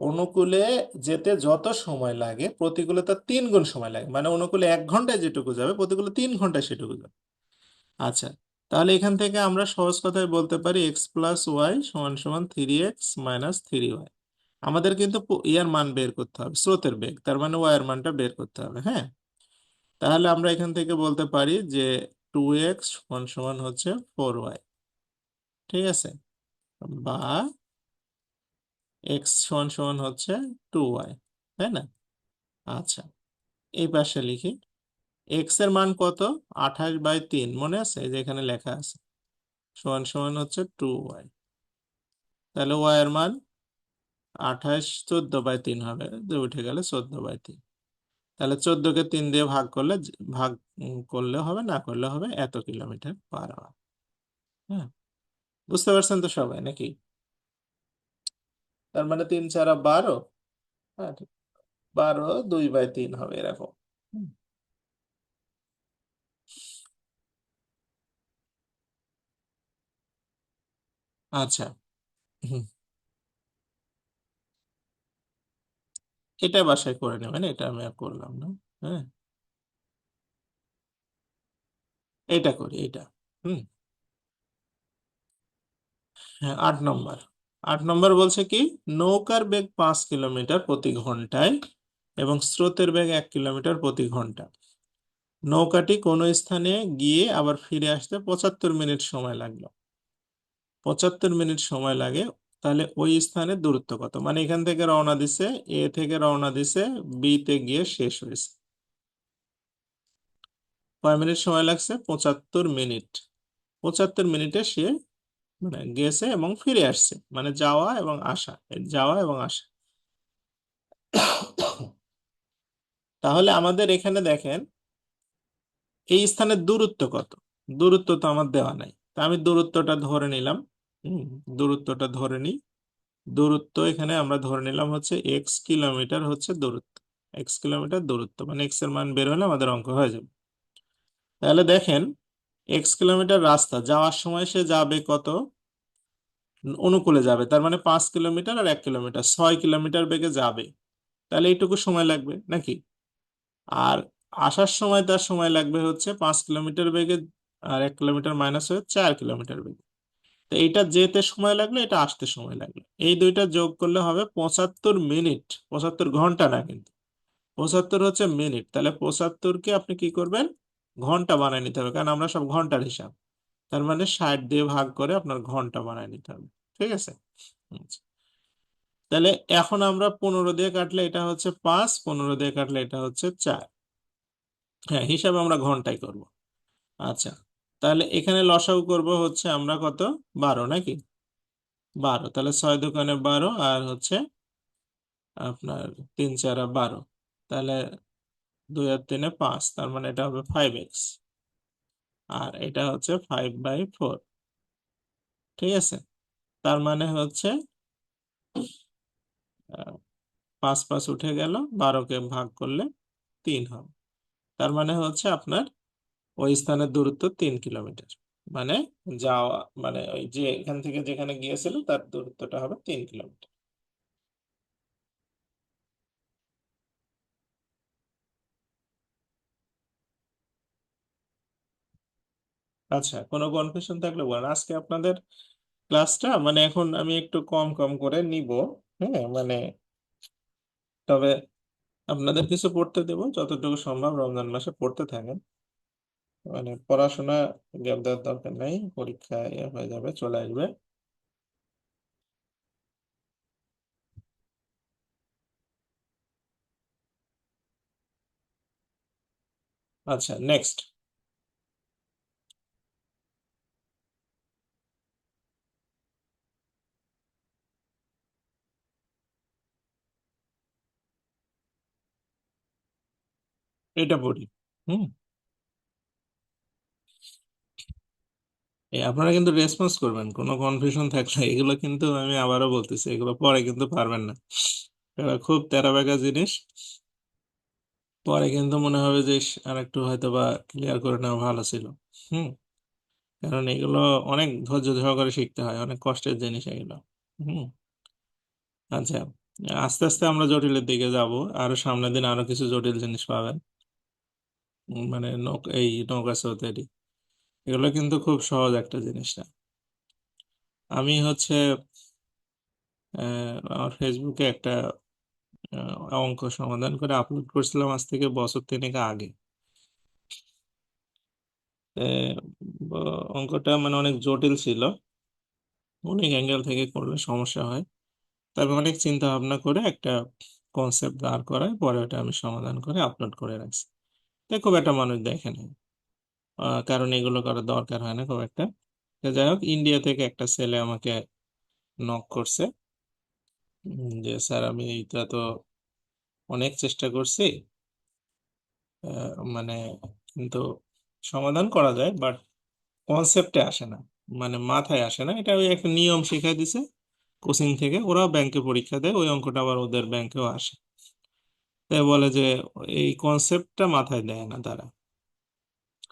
অনুকূলে যেতে যত সময় লাগে প্রতিকূলে তার 3 গুণ সময় লাগে, মানে অনুকূলে 1 ঘন্টায় যেটুকু যাবে প্রতিকূলে 3 ঘন্টায় সেটুকু যাবে। আচ্ছা, তাহলে এখান থেকে আমরা সহজ কথায় বলতে পারি এক্স প্লাস ওয়াই সমান সমান 3x - 3y। আমাদের কিন্তু ইয়ার মান বের করতে হবে, স্রোতের বেগ, তার মানে ওয়াই এর মানটা বের করতে হবে। হ্যাঁ, তাহলে আমরা এখান থেকে বলতে পারি যে 2x সমান সমান হচ্ছে 4y। ঠিক আছে, বা x সমান সমান হচ্ছে 2y, তাই না? আচ্ছা, এই পাশে লিখি, x এর মান কত, 28/3, মনে আছে এই যে এখানে লেখা আছে, সমান সমান হচ্ছে 2y। তাহলে y এর মান 28, 14/3 হবে, যে উঠে গেলে 14/3। তাহলে 14কে 3 দিয়ে ভাগ করলে ভাগ করলে হবে, না করলে হবে এত কিলোমিটার/আওয়ার। হ্যাঁ, বুঝতে পারছেন তো সবাই নাকি? তার মানে 3 × 4 = 12। হ্যাঁ, 12 2/3 হবে এরকম। হুম, আচ্ছা। হুম, এটা বাসায় করে নেবেন, এটা আমি আর করলাম না। হ্যাঁ, এটা করি এটা। হুম, হ্যাঁ, 8 নম্বর। 8 নম্বর বলছে কি, নৌকার বেগ 5 কিলোমিটার প্রতি ঘন্টায় এবং স্রোতের বেগ 1 কিলোমিটার প্রতি ঘন্টা। নৌকাটি কোনো স্থানে গিয়ে আবার ফিরে আসতে 75 মিনিট সময় লাগলো, 75 মিনিট সময় লাগে, তাহলে ওই স্থানের দূরত্ব কত? মানে এখান থেকে রওনা দিছে, এ থেকে রওনা দিছে, বি তে গিয়ে শেষ হয়েছে, কয় মিনিট সময় লাগছে? 75 মিনিট। 75 মিনিটে সে মানে গেছে এবং ফিরে আসছে, মানে যাওয়া এবং আসা, এই যাওয়া এবং আসা। তাহলে আমাদের এখানে দেখেন এই স্থানের দূরত্ব কত, দূরত্ব তো আমার দেওয়া নাই, তা আমি দূরত্বটা ধরে নিলাম। হুম, দূরত্বটা ধরে নিই। দূরত্ব এখানে আমরা ধরে নিলাম হচ্ছে x কিলোমিটার হচ্ছে দূরত্ব, x কিলোমিটার দূরত্ব, মানে x এর মান বের হলে আমাদের অঙ্ক হয়ে যাবে। তাহলে দেখেন x কিলোমিটার রাস্তা যাওয়ার সময় সে যাবে কত, অনুকূলে যাবে, তার মানে 5 কিলোমিটার আর 1 কিলোমিটার, 6 কিলোমিটার বেগে যাবে, তাহলে এইটুকু সময় লাগবে নাকি? আর আসার সময় তার সময় লাগবে হচ্ছে 5 কিলোমিটার বেগে, আর 1 কিলোমিটার মাইনাস হয়ে 4 কিলোমিটার বেগে। তো এইটা যেতে সময় লাগলো, এটা আসতে সময় লাগলো, এই দুইটা যোগ করলে হবে 75 মিনিট। 75 ঘন্টা না কিন্তু, 75 হচ্ছে মিনিট। তাহলে 75কে আপনি কি করবেন, ঘন্টা বানায় নিতে হবে, কারণ আমরা সব ঘন্টার হিসাব। তার মানে 60 দিয়ে ভাগ করে আপনার ঘন্টা বানায় নিতে হবে। ঠিক আছে। আচ্ছা। তাহলে এখন আমরা 15 দিয়ে কাটলে এটা হচ্ছে 5, 15 দিয়ে কাটলে এটা হচ্ছে 4। হ্যাঁ, হিসাব আমরা ঘন্টায় করব। আচ্ছা, তাহলে এখানে লসাগু করব হচ্ছে আমরা কত, 12 নাকি? 12, তাহলে 6 দোকানে 12, আর হচ্ছে আপনার 3 4 12, তাহলে 2 আর 3 এ 5, তার মানে এটা হবে 5x, আর এটা হচ্ছে 5/4। ঠিক আছে। তার মানে হচ্ছে 5 5 উঠে গেল, 12কে ভাগ করলে 3 হবে। তার মানে হচ্ছে আপনার ওই স্থানের দূরত্ব 3 কিলোমিটার। মানে যাওয়া, মানে ওই যে এখান থেকে যেখানে গিয়েছিল তার দূরত্বটা হবে 3 কিলোমিটার। আচ্ছা, কোনো কনফিউশন থাকলে বলেন। আজকে আপনাদের ক্লাসটা মানে এখন আমি একটু কম কম করে নিব। হ্যাঁ, মানে তবে আপনাদের কিছু পড়তে দেবো যতটুকু সম্ভব, রমজান মাসে পড়তে থাকেন। মানে পড়াশোনা গ্যাপ দেওয়ার দরকার নেই, পরীক্ষা হয়ে যাবে, চলে আসবে। আচ্ছা, নেক্সট। এটা পড়ি। হুম। আপনারা কিন্তু রেসপন্স করবেন কোনো কনফিউশন থাকলে, এগুলো কিন্তু আমি আবারও বলতেছি, এগুলো পরে কিন্তু পারবেন না। এগুলো খুব তেরা বেকা জিনিস, পরে কিন্তু মনে হবে যে ইস, আর একটু হয়তো বা ক্লিয়ার করে নেওয়া ভালো ছিল। হুম। কারণ এগুলো অনেক ধৈর্য সহকারে শিখতে হয়, অনেক কষ্টের জিনিস এগুলো। হুম। আচ্ছা, আস্তে আস্তে আমরা জটিলের দিকে যাব, আরো সামনের দিন আরো কিছু জটিল জিনিস পাবেন। মানে এই নৌকা চৌধুরী, এগুলো কিন্তু খুব সহজ একটা জিনিস না। আমি হচ্ছে আমার ফেসবুকে একটা অঙ্ক সমাধান করে আপলোড করছিলাম আজ থেকে বছর তিনেক আগে। আহ, অঙ্কটা মানে অনেক জটিল ছিল, অনেক অ্যাঙ্গেল থেকে করলে সমস্যা হয়। তবে অনেক চিন্তা ভাবনা করে একটা কনসেপ্ট দাঁড় করায় পরে ওটা আমি সমাধান করে আপলোড করে রাখছি। তাই খুব একটা মানুষ দেখে নাই, কারণ এগুলো করার দরকার হয় না খুব একটা। তো যাই হোক, ইন্ডিয়া থেকে একটা ছেলে আমাকে নক করছে, যে স্যার আমি এটা তো অনেক চেষ্টা করছি, মানে কিন্তু সমাধান করা যায়, বাট কনসেপ্টে আসে না, মানে মাথায় আসে না। এটা ওই একটা নিয়ম শিখাই দিছে কোচিং থেকে, ওরাও ব্যাংকে পরীক্ষা দেয়, ওই অঙ্কটা আবার ওদের ব্যাংকেও আসে। তাই বলে যে এই কনসেপ্টটা মাথায় দেয় না তারা,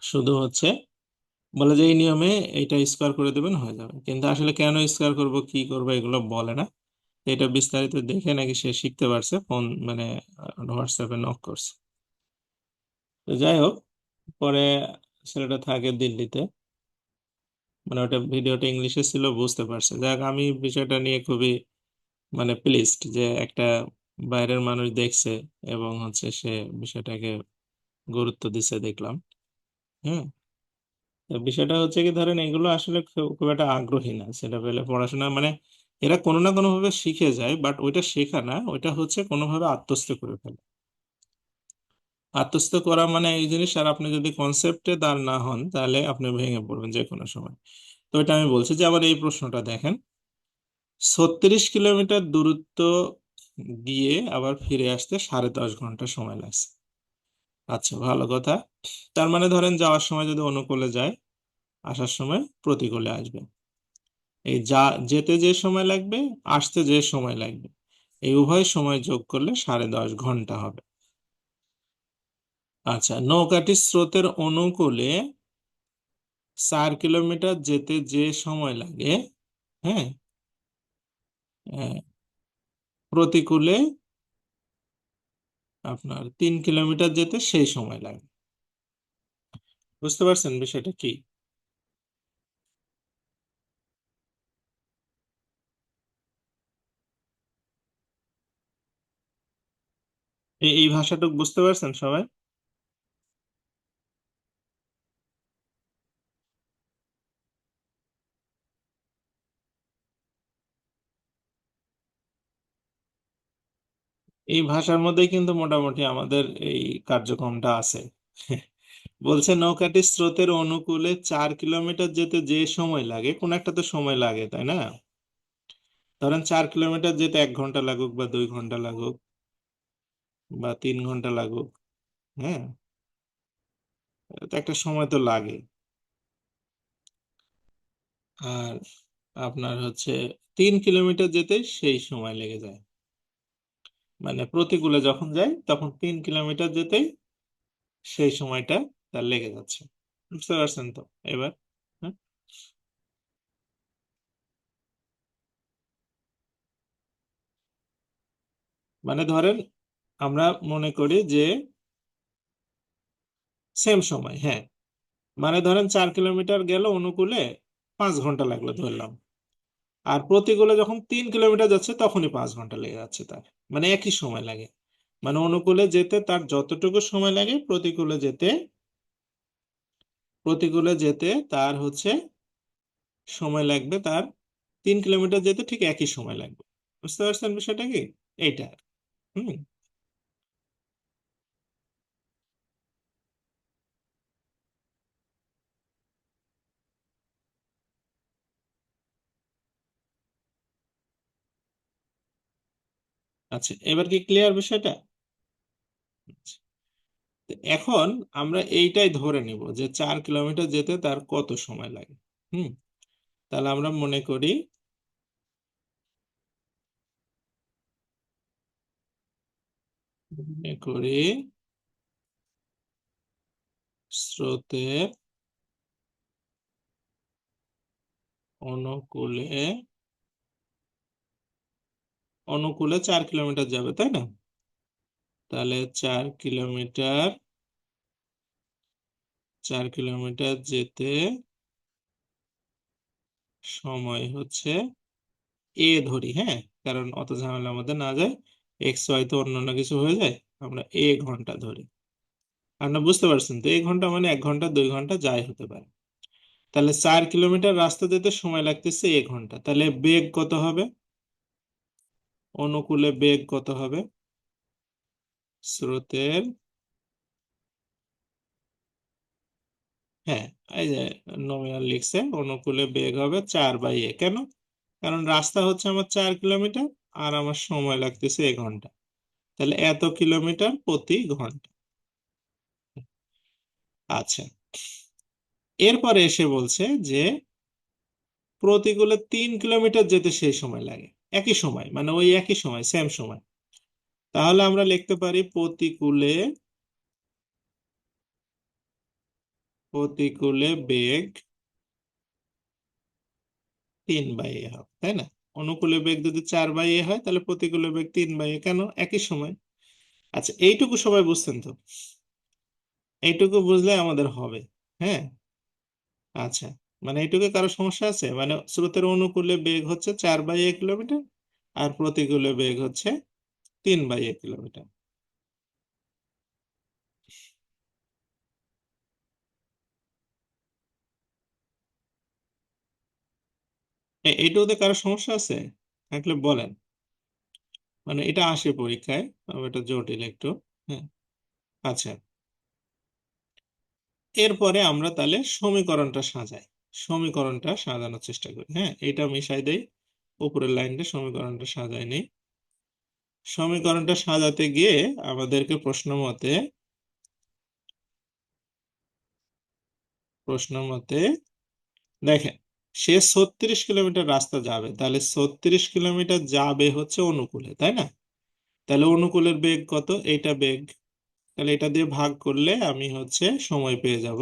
শুধু হচ্ছে বলে যে এই নিয়মে এটা স্কোয়ার করে দেবেন হয়ে যাবে, কিন্তু আসলে কেন স্কোয়ার করব কি করব এগুলো বলে না। এটা বিস্তারিত দেখে নাকি সে শিখতে পারছে, ফোন মানে হোয়াটসঅ্যাপে নক করছে। তো যাই হোক, পরে ছেলেটা থাকে দিল্লিতে, মানে ওটা ভিডিওটা ইংলিশে ছিল, বুঝতে পারছে। যাক, আমি বিষয়টা নিয়ে খুবই মানে প্লিজড যে একটা বাইরের মানুষ দেখছে এবং হচ্ছে সে বিষয়টাকে গুরুত্ব দিচ্ছে দেখলাম। হ্যাঁ। তো বিষয়টা হচ্ছে কি, ধরেন এগুলো আসলে খুব খুব একটা আগ্রহী না সেটা পেলে পড়াশোনা, মানে এরা কোনো না কোনো ভাবে শিখে যায়, বাট ওইটা শেখা না, ওইটা হচ্ছে কোনোভাবে আত্মস্থ করে ফেলে। আত্মস্থ করা মানে এই জিনিস, আর আপনি যদি কনসেপ্টে দাঁড় না হন তাহলে আপনি ভেঙে পড়বেন যে কোনো সময়। তো এটা আমি বলছি যে আবার এই প্রশ্নটা দেখেন, 36 কিলোমিটার দূরত্ব গিয়ে আবার ফিরে আসতে 10.5 ঘন্টা সময় লাগছে। আচ্ছা, ভালো কথা। তার মানে ধরেন যাওয়ার সময় যদি অনুকূলে যায়, আসার সময় প্রতিকূলে আসবে। এই যেতে যে সময় লাগবে, আসতে যে সময় লাগবে, এই উভয় সময় যোগ করলে 10.5 ঘন্টা হবে। আচ্ছা, নৌকাটি স্রোতের অনুকূলে 4 কিলোমিটার যেতে যে সময় লাগে, হ্যাঁ, আহ, প্রতিকূলে আপনার 3 কিলোমিটার যেতে সেই সময় লাগে। বুঝতে পারছেন বিষয়টা কি? এই ভাষাটুকু বুঝতে পারছেন সবাই? এই ভাষার মধ্যেই কিন্তু মোটামুটি আমাদের এই কার্যক্রমটা আছে। বলছে নৌকাটি স্রোতের অনুকূলে 4 কিলোমিটার যেতে যে সময় লাগে, কোন একটা তো সময় লাগে তাই না? ধরেন 4 কিলোমিটার যেতে 1 ঘন্টা লাগুক বা 2 ঘন্টা লাগুক বা 3 ঘন্টা লাগুক, হ্যাঁ, তো একটা সময় তো লাগে। আর আপনার হচ্ছে 3 কিলোমিটার যেতে সেই সময় লেগে যায়, মানে প্রতিকূলে যখন যায় তখন 3 কিলোমিটার যেতেই সেই সময়টা তার লেগে যাচ্ছে। বুঝতে পারছেন তো এবার? হ্যাঁ? মানে ধরেন আমরা মনে করি যে সেম সময়, হ্যাঁ, মানে ধরেন 4 কিলোমিটার গেল অনুকূলে 5 ঘন্টা লাগলো ধরলাম, আর প্রতিকূলে যখন 3 কিলোমিটার যাচ্ছে তখনই 5 ঘন্টা লেগে যাচ্ছে তার, মানে একই সময় লাগে। মানে অনুকূলে যেতে তার যতটুকু সময় লাগে প্রতিকূলে যেতে তার হচ্ছে সময় লাগবে তার 3 কিলোমিটার যেতে ঠিক একই সময় লাগবে। বুঝতে পারছেন বিষয়টা কি? এইটা। হুম। আচ্ছা, এবার কি ক্লিয়ার বিষয়টা? আচ্ছা, তো এখন আমরা এইটাই ধরে নিব যে 4 কিলোমিটার যেতে তার কত সময় লাগে। হুম। তাহলে আমরা মনে করি স্রোতের অনুকূলে অনুকূলে 4 কিলোমিটার যাবে তাই না? তাহলে 4 কিলোমিটার যেতে সময় হচ্ছে এ ধরি, হ্যাঁ, কারণ অত ঝামেলা আমাদের না যায়, এক্স ওয়াই তো অন্য অন্য কিছু হয়ে যায়, আমরা ঘন্টা ধরি। আপনারা বুঝতে পারছেন তো? ঘন্টা মানে 1 ঘন্টা 2 ঘন্টা যাই হতে পারে। তাহলে 4 কিলোমিটার রাস্তা যেতে সময় লাগতেছে ঘন্টা, তাহলে বেগ কত হবে? অনুকূলে বেগ কত হবে? স্রোতের, হ্যাঁ, এই যে নমিনাল লিখছে, অনুকূলে বেগ হবে 4/a। কেন? কারণ রাস্তা হচ্ছে আমার 4 কিলোমিটার আর আমার সময় লাগতেছে ঘন্টা, তাহলে এত কিলোমিটার প্রতি ঘন্টা। আচ্ছা, এরপরে এসে বলছে যে প্রতিকূলে 3 কিলোমিটার যেতে সেই সময় লাগে, একই সময়, মানে ওই একই সময়, সেম সময়। তাহলে আমরা লিখতে পারি প্রতিকূলে বেগ 3/a হবে তাই না? অনুকূলে বেগ যদি 4/a হয় তাহলে প্রতিকূলে বেগ 3/a, কেন? একই সময়। আচ্ছা, এইটুকু সবাই বুঝছেন তো? এইটুকু বুঝলে আমাদের হবে। হ্যাঁ। আচ্ছা, মানে এইটুকু কারো সমস্যা আছে? মানে স্রোতের অনুকূলে বেগ হচ্ছে 4/a কিলোমিটার আর প্রতিকূলে বেগ হচ্ছে 3/a কিলোমিটার। এইটুকুতে কারো সমস্যা আছে থাকলে বলেন। মানে এটা আসে পরীক্ষায়, এটা জটিল একটু। হ্যাঁ। আচ্ছা, এরপরে আমরা তাহলে সমীকরণটা সাজানোর চেষ্টা করি। হ্যাঁ, এটা মিশাই দেই, উপরের লাইনটা সমীকরণটা সাজাই নেই। সমীকরণটা সাজাতে গিয়ে আমাদেরকে প্রশ্ন মতে দেখেন, সে 36 কিলোমিটার রাস্তা যাবে, তাহলে 36 কিলোমিটার যাবে হচ্ছে অনুকূলে তাই না? তাহলে অনুকূলের বেগ কত? এইটা বেগ। তাহলে এটা দিয়ে ভাগ করলে আমি হচ্ছে সময় পেয়ে যাব।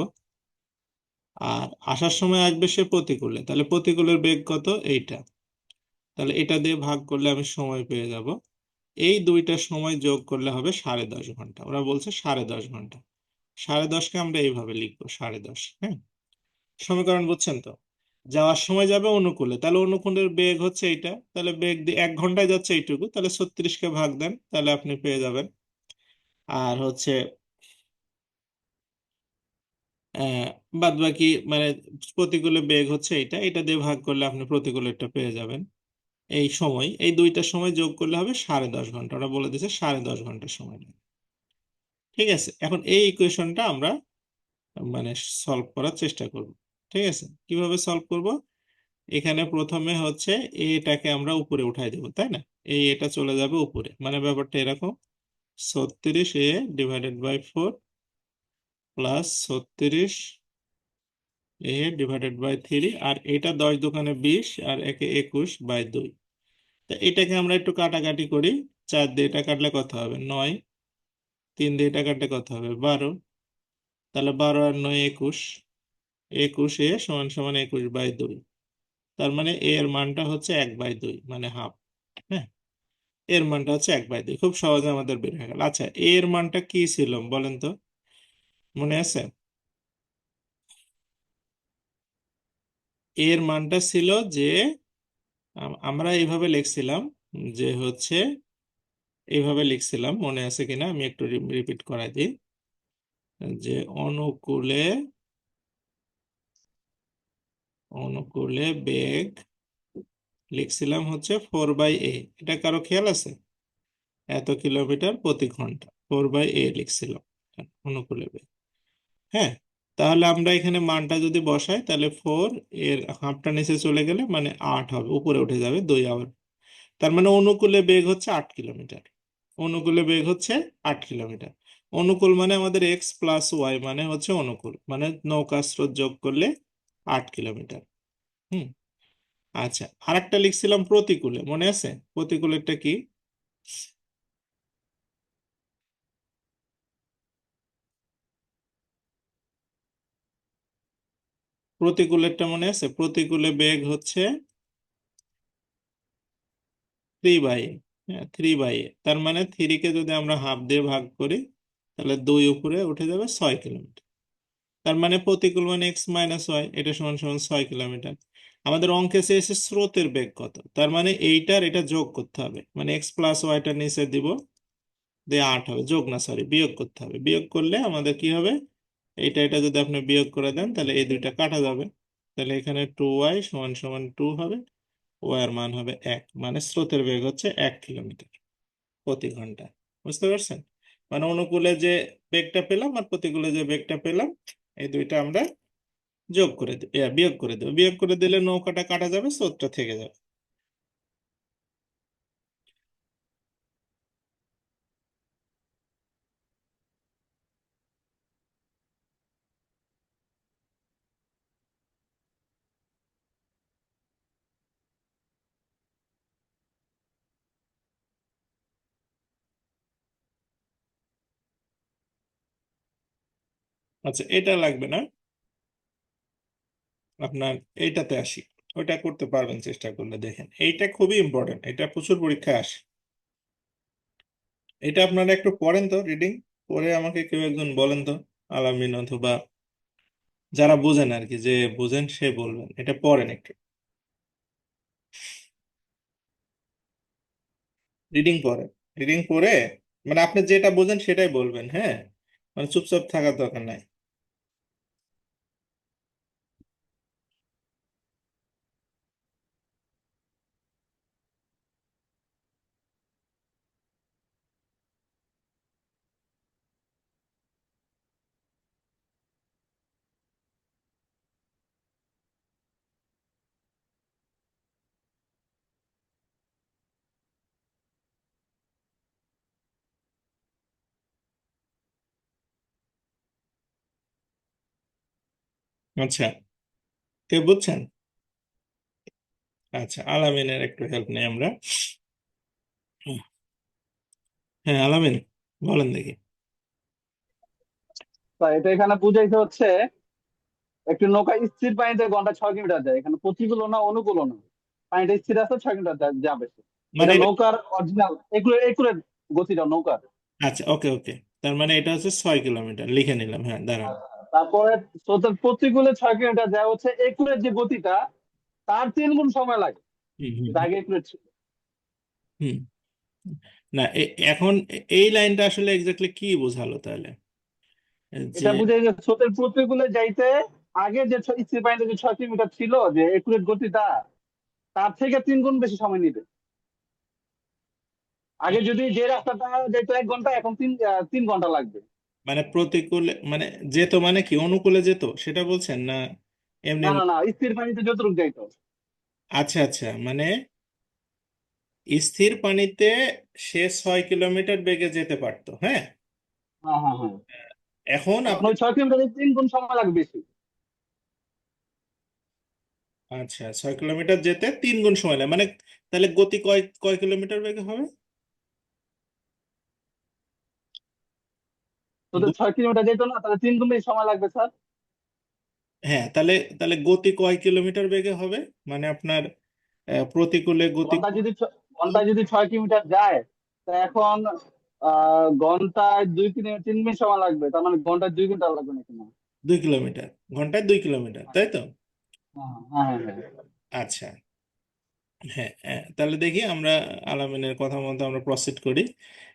আর আসার সময় আসবে সে প্রতিকূলে, তাহলে প্রতিকূলের বেগ কত? এইটা। তাহলে এটা দিয়ে ভাগ করলে আমি সময় পেয়ে যাব। এই দুইটা সময় যোগ করলে হবে 10.5 ঘন্টা। ওরা বলছে 10.5 ঘন্টা। 10.5কে আমরা এইভাবে লিখবো, 10.5। হ্যাঁ, সমীকরণ বুঝছেন তো? যাওয়ার সময় যাবে অনুকূলে, তাহলে অনুকূলের বেগ হচ্ছে এইটা, তাহলে বেগ দিয়ে 1 ঘন্টায় যাচ্ছে এইটুকু, তাহলে 36কে ভাগ দেন, তাহলে আপনি পেয়ে যাবেন। আর হচ্ছে আহ বাদ বাকি মানে প্রতিকূলে বেগ হচ্ছে এইটা, এটা দিয়ে ভাগ করলে আপনি প্রতিকূলেরটা পেয়ে যাবেন। এই সময়, এই দুইটা সময় যোগ করলে হবে 10.5 ঘন্টা। ওরা বলে দিয়েছে 10.5 ঘন্টা সময় লাগে। ঠিক আছে, এখন এই ইকুয়েশনটা আমরা মানে সলভ করার চেষ্টা করব। ঠিক আছে, কিভাবে সলভ করব? এখানে প্রথমে হচ্ছে এটাকে আমরা উপরে উঠাই দেবো, তাই না? এটা চলে যাবে উপরে, মানে ব্যাপারটা এরকম, 36a/4 প্লাস 36a/3, আর এটা 10 × 20 আর একে 21/2। তা এটাকে আমরা একটু কাটাকাটি করি। 4 দিয়ে এটা কাটলে কত হবে? 9। 3 দিয়ে এটা কাটলে কত হবে? 12। তাহলে 12 আর 9 21। 21 সমান সমান 21/2। তার মানে এর মানটা হচ্ছে 1/2, মানে হাফ। হ্যাঁ, এর মানটা হচ্ছে 1/2। খুব সহজে আমাদের বের হয়ে গেল। আচ্ছা, এর মানটা কি ছিল বলেন তো, মনে আছে? এর মানটা ছিল যে আমরা এইভাবে লিখছিলাম, যে হচ্ছে এইভাবে লিখছিলাম, মনে আছে কিনা আমি একটু রিপিট করাই দিই, যে অনুকূলে অনুকূলে বেগ লিখছিলাম হচ্ছে 4/a। এটা কারো খেয়াল আছে? এত কিলোমিটার প্রতি ঘন্টা, 4/a লিখছিলাম অনুকূলে বেগ। হ্যাঁ, তাহলে আমরা এখানে মানটা যদি বসাই, তাহলে 4 এর হাফটা নিচে চলে গেলে মানে 8 হবে, উপরে উঠে যাবে 2 আবার। তার মানে অনুকূলে বেগ হচ্ছে 8 কিলোমিটার। অনুকূলে বেগ হচ্ছে 8 কিলোমিটার। অনুকূল মানে আমাদের এক্স প্লাস ওয়াই, মানে হচ্ছে অনুকূল, মানে নৌকা স্রোত যোগ করলে 8 কিলোমিটার। হুম। আচ্ছা, আরেকটা লিখছিলাম প্রতিকূলে, মনে আছে? প্রতিকূলেরটা কি? প্রতিকূলেরটা মনে আছে? প্রতিকূলে বেগ হচ্ছে 3/a। হ্যাঁ, 3/a। তার মানে 3 কে যদি আমরা হাফ দিয়ে ভাগ করি, তাহলে 2 উপরে উঠে যাবে 6 কিলোমিটার। তার মানে প্রতিকূল মানে এক্স মাইনাস ওয়াই, এটা সমান সমান 6 কিলোমিটার। আমাদের অঙ্কে চেয়েছে স্রোতের বেগ কত, তার মানে এইটার এটা যোগ করতে হবে, মানে এক্স প্লাস ওয়াইটার নিচে দিব, দিয়ে 8 হবে, যোগ না সরি বিয়োগ করতে হবে। বিয়োগ করলে আমাদের কি হবে? এটা যদি আপনি বিয়োগ করে দেন, তাহলে এই দুইটা কাটা যাবে। তাহলে এখানে 2y সমান সমান 2 হবে, ওয়াই এর মান হবে 1, মানে স্রোতের বেগ হচ্ছে 1 কিলোমিটার প্রতি ঘন্টা। বুঝতে পারছেন? মানে অনুকূলে যে বেগটা পেলাম আর প্রতিকূলে যে বেগটা পেলাম, এই দুইটা আমরা যোগ করে বিয়োগ করে দেবো। বিয়োগ করে দিলে নৌকাটা কাটা যাবে, স্রোতটা থেকে যাবে। আচ্ছা, এটা লাগবে না আপনার, এইটাতে আসি। ওইটা করতে পারবেন চেষ্টা করলে, দেখেন এইটা খুবই ইম্পর্টেন্ট, এটা প্রচুর পরীক্ষায় আসে। এটা আপনারা একটু পড়েন তো, রিডিং পড়ে আমাকে কেউ একজন বলেন তো, আলামিন অথবা যারা বুঝেন আর কি, যে বুঝেন সে বলবেন, এটা পড়েন একটু, রিডিং পড়েন। রিডিং পড়ে মানে আপনি যেটা বোঝেন সেটাই বলবেন, হ্যাঁ, মানে চুপচাপ থাকার দরকার নাই। আচ্ছা, কে বুঝছেন? আচ্ছা, আলামিনের একটু হেল্প নেই আমরা। হ্যাঁ, আলামিন বলেন দেখি। তা এটা এখানে বুঝাইতে হচ্ছে একটি নৌকা স্থির পানিতে ঘন্টা 6 কিলোমিটার যায়, এখানে প্রতিকূল না অনুকূল না, পানিটা স্থির আছে 6 কিলোমিটার যাবে সে। এটা মানে এটা নৌকার অরিজিনাল একুরেট গতিটা নৌকার। আচ্ছা, ওকে ওকে, তার মানে এটা হচ্ছে 6 কিলোমিটার, লিখে নিলাম, হ্যাঁ দাঁড়ান। তারপরে স্রোতের প্রতিকূলে 6 কিলোমিটার যা হচ্ছে একুরেট যে গতিটা তার 3 গুণ সময় লাগে, হুম হুম যেটা হুম আগে একুরেট ছিল। হুম। না এখন এই লাইনটা আসলে এক্স্যাক্টলি কি বোঝালো তাহলে? যে এটা বুঝে যে স্রোতের প্রতিকূলে যাইতে আগে যে স্থির পানিতে যে 6 কিলোমিটার ছিল যে একুরেট গতিটা তার থেকে 3 গুণ বেশি সময় নিবে। আগে যদি যে রাস্তাটা যেত 1 ঘন্টা, এখন 3 ঘন্টা লাগবে। মানে প্রতিকূলে মানে যেত মানে কি, অনুকূলে যেত সেটা বলছেন না এমনি? না না না, স্থির পানিতে যতটুকু যাইতো। আচ্ছা আচ্ছা, মানে স্থির পানিতে সে 6 কিলোমিটার বেগে যেতে পারতো, হ্যাঁ। হ্যাঁ হ্যাঁ হ্যাঁ, এখন এখন আপনি, ওই 6 কিলোমিটারে 3 গুণ সময় লাগবে বেশি। আচ্ছা 6 কিলোমিটার যেতে 3 গুণ সময় লাগে, মানে তাহলে গতি কয় কয় কিলোমিটার বেগে হবে? তোদের গো- 6 কিলোমিটার যেত না, তাহলে 3 গুণ বেশি সময় লাগবে স্যার। হ্যাঁ, তাহলে তাহলে গতি কয় কিলোমিটার বেগে হবে? মানে আপনার প্রতিকূলে গতি ঘন্টায় যদি 6 কিলোমিটার যায়, তা এখন ঘন্টায় 2 3 মিনিট সময় লাগবে, তার মানে ঘন্টায় 2 ঘন্টা লাগবে নাকি না? 2 কিলোমিটার, ঘন্টায় 2 কিলোমিটার, তাই তো? হ্যাঁ হ্যাঁ হ্যাঁ হ্যাঁ। আচ্ছা, হ্যাঁ হ্যাঁ, তাহলে দেখি আমরা আলামিনের কথা মতো আমরা প্রসিড করি।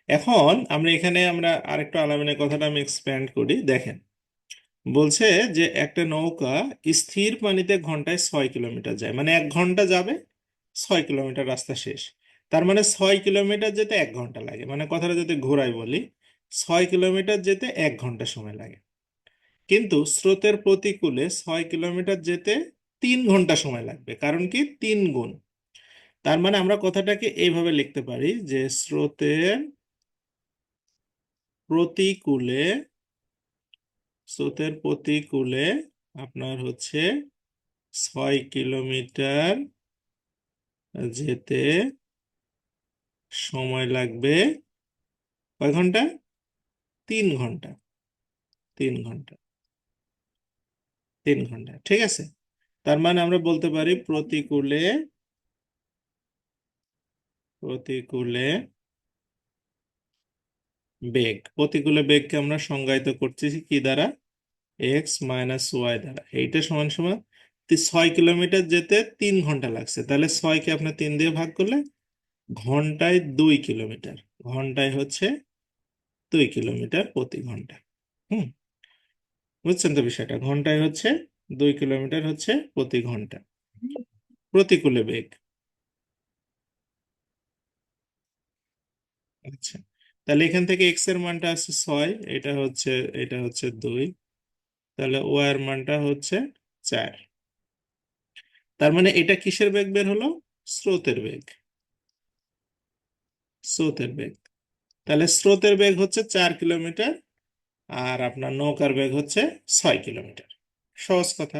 এখন আমরা এখানে আমরা আরেকটু আলামিনের কথাটা আমি এক্সপ্যান্ড করি, দেখেন। বলছে যে একটা নৌকা স্থির পানিতে ঘন্টায় 6 কিলোমিটার যায়, মানে 1 ঘন্টা যাবে, 6 কিলোমিটার রাস্তা শেষ। তার মানে 6 কিলোমিটার যেতে 1 ঘন্টা লাগে, মানে কথাটা যদি ঘোরাই বলি, 6 কিলোমিটার যেতে 1 ঘন্টা সময় লাগে। কিন্তু স্রোতের প্রতিকূলে 6 কিলোমিটার যেতে 3 ঘন্টা সময় লাগবে, কারণ কি 3 গুণ। তার মানে আমরা কথাটাকে এইভাবে লিখতে পারি যে স্রোতের প্রতিকূলে, স্রোতের প্রতিকূলে আপনার হচ্ছে 6 কিলোমিটার যেতে সময় লাগবে কয় ঘন্টা? 3 ঘন্টা, 3 ঘন্টা, 3 ঘন্টা, ঠিক আছে। তার মানে আমরা বলতে পারি প্রতিকূলে, প্রতিকূলে বেগ, প্রতিকূলে বেগকে আমরা সংজ্ঞায়িত করছি কি দ্বারা? এক্স মাইনাস ওয়াই দ্বারা। এইটা সমান সমান 6 কিলোমিটার যেতে 3 ঘন্টা লাগছে, তাহলে 6কে আপনার 3 দিয়ে ভাগ করলে ঘন্টায় 2 কিলোমিটার, ঘন্টায় হচ্ছে 2 কিলোমিটার প্রতি ঘন্টা। হুম, বুঝছেন তো বিষয়টা? ঘন্টায় হচ্ছে 2 কিলোমিটার হচ্ছে প্রতি ঘন্টা, প্রতিকূলে বেগ। আচ্ছা, তাহলে এখান থেকে এক্স এর মানটা আছে 6, এটা হচ্ছে 2, তাহলে ওয়াই এর মানটা হচ্ছে 4। তার মানে এটা কিসের বেগ বের হলো? স্রোতের বেগ, স্রোতের বেগ। তাহলে স্রোতের বেগ হচ্ছে 4 কিলোমিটার, আর আপনার নৌকার বেগ হচ্ছে 6 কিলোমিটার। সহজ কথা।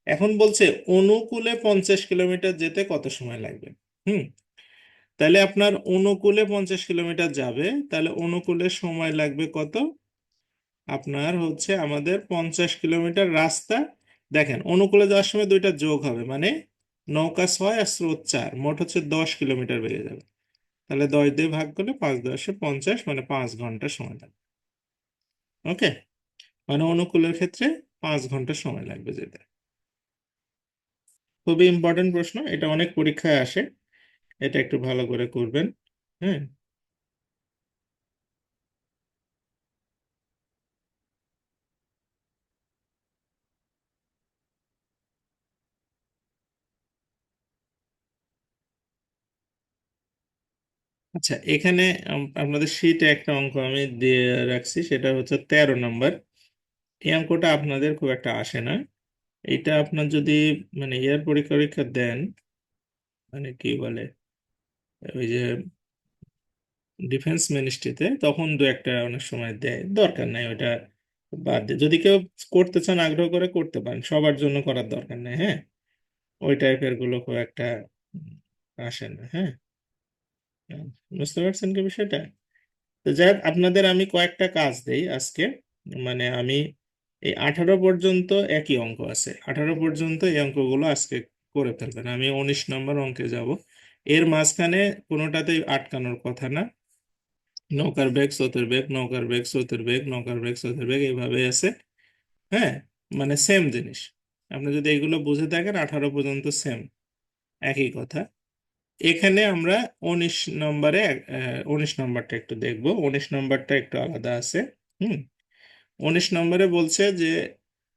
এখন বলছে অনুকূলে 50 কিলোমিটার যেতে কত সময় লাগবে। হুম, তাহলে আপনার অনুকূলে 50 কিলোমিটার যাবে, তাহলে অনুকূলে সময় লাগবে কত? আপনার হচ্ছে আমাদের 50 কিলোমিটার রাস্তা। দেখেন অনুকূলে যাওয়ার সময় দুইটা যোগ হবে, মানে নৌকা 6 আর স্রোত 4, মোট হচ্ছে 10 কিলোমিটার বেড়ে যাবে। তাহলে 10 দিয়ে ভাগ করলে 5×10=50, মানে 5 ঘন্টা সময় লাগবে। ওকে, মানে অনুকূলের ক্ষেত্রে 5 ঘন্টা সময় লাগবে যেতে। খুবই ইম্পর্টেন্ট প্রশ্ন, এটা অনেক পরীক্ষায় আসে, এটা একটু ভালো করে করবেন। হ্যাঁ, আচ্ছা এখানে আপনাদের শীটে একটা অঙ্ক আমি দিয়ে রাখছি, সেটা হচ্ছে 13 নম্বর। এই অঙ্কটা আপনাদের খুব একটা আসে না। এটা আপনার যদি মানে ইয়ার পরীক্ষা পরীক্ষা দেন, মানে কি বলে, ওই যে ডিফেন্স মিনিস্ট্রিতে, তখন দু একটা অনেক সময় দেয়, দরকার নাই ওটা, বাদ দিয়ে যদি কেউ করতে চান আগ্রহ করে করতে পারেন, সবার জন্য করার দরকার নেই, হ্যাঁ। ওই টাইপের গুলো খুব একটা উম, আসে না, হ্যাঁ। হ্যাঁ, বুঝতে পারছেন কি বিষয়টা? তো যাই হোক, আপনাদের আমি কয়েকটা কাজ দেই আজকে। মানে আমি এই 18 পর্যন্ত একই অঙ্ক আছে, 18 পর্যন্ত এই অঙ্কগুলো আজকে করে ফেলবেন। আমি 19 নম্বর অঙ্কে যাব। এর মাঝখানে কোনোটাতেই আটকানোর কথা না। নৌকার বেগ স্রোতের বেগ, নৌকার বেগ স্রোতের বেগ, নৌকার বেগ স্রোতের বেগ, এইভাবে আছে। হ্যাঁ, মানে সেম জিনিস। আপনি যদি এগুলো বুঝে থাকেন 18 পর্যন্ত সেম, একই কথা। এখানে আমরা 19 নম্বরে 19 নম্বরটা একটু দেখবো। 19 নম্বরটা একটু আলাদা আছে। হুম 19 নম্বরে বলছে যে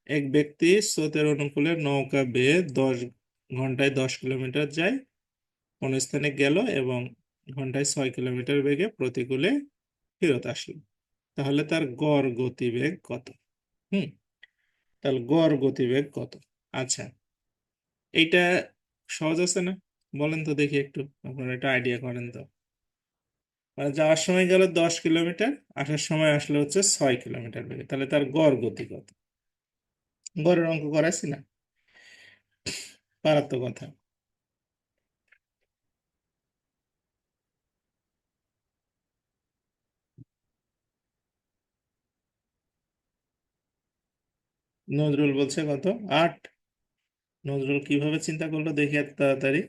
এক ব্যক্তি স্রোতের অনুকূলে নৌকা বেয়ে 10 ঘন্টায় 10 কিলোমিটার যায়, কোন স্থানে গেল এবং ঘন্টায় 6 কিলোমিটার বেগে প্রতিকূলে ফেরত আসলো। তাহলে তার গড় গতিবেগ কত? হুম তাহলে গড় গতিবেগ কত? আচ্ছা, এইটা সহজ আছে না? বলেন তো দেখি একটু, আপনারা একটা আইডিয়া করেন তো। মানে যাওয়ার সময় গেল 10 কিলোমিটার, আসার সময় আসলে হচ্ছে 6 কিলোমিটার বেগে, তাহলে তার গড় গতি কত? গড়ের অঙ্ক করাইছি না? পারার তো কথা। নজরুল বলছে কত? 8। নজরুল কিভাবে চিন্তা করলো দেখি এত তাড়াতাড়ি।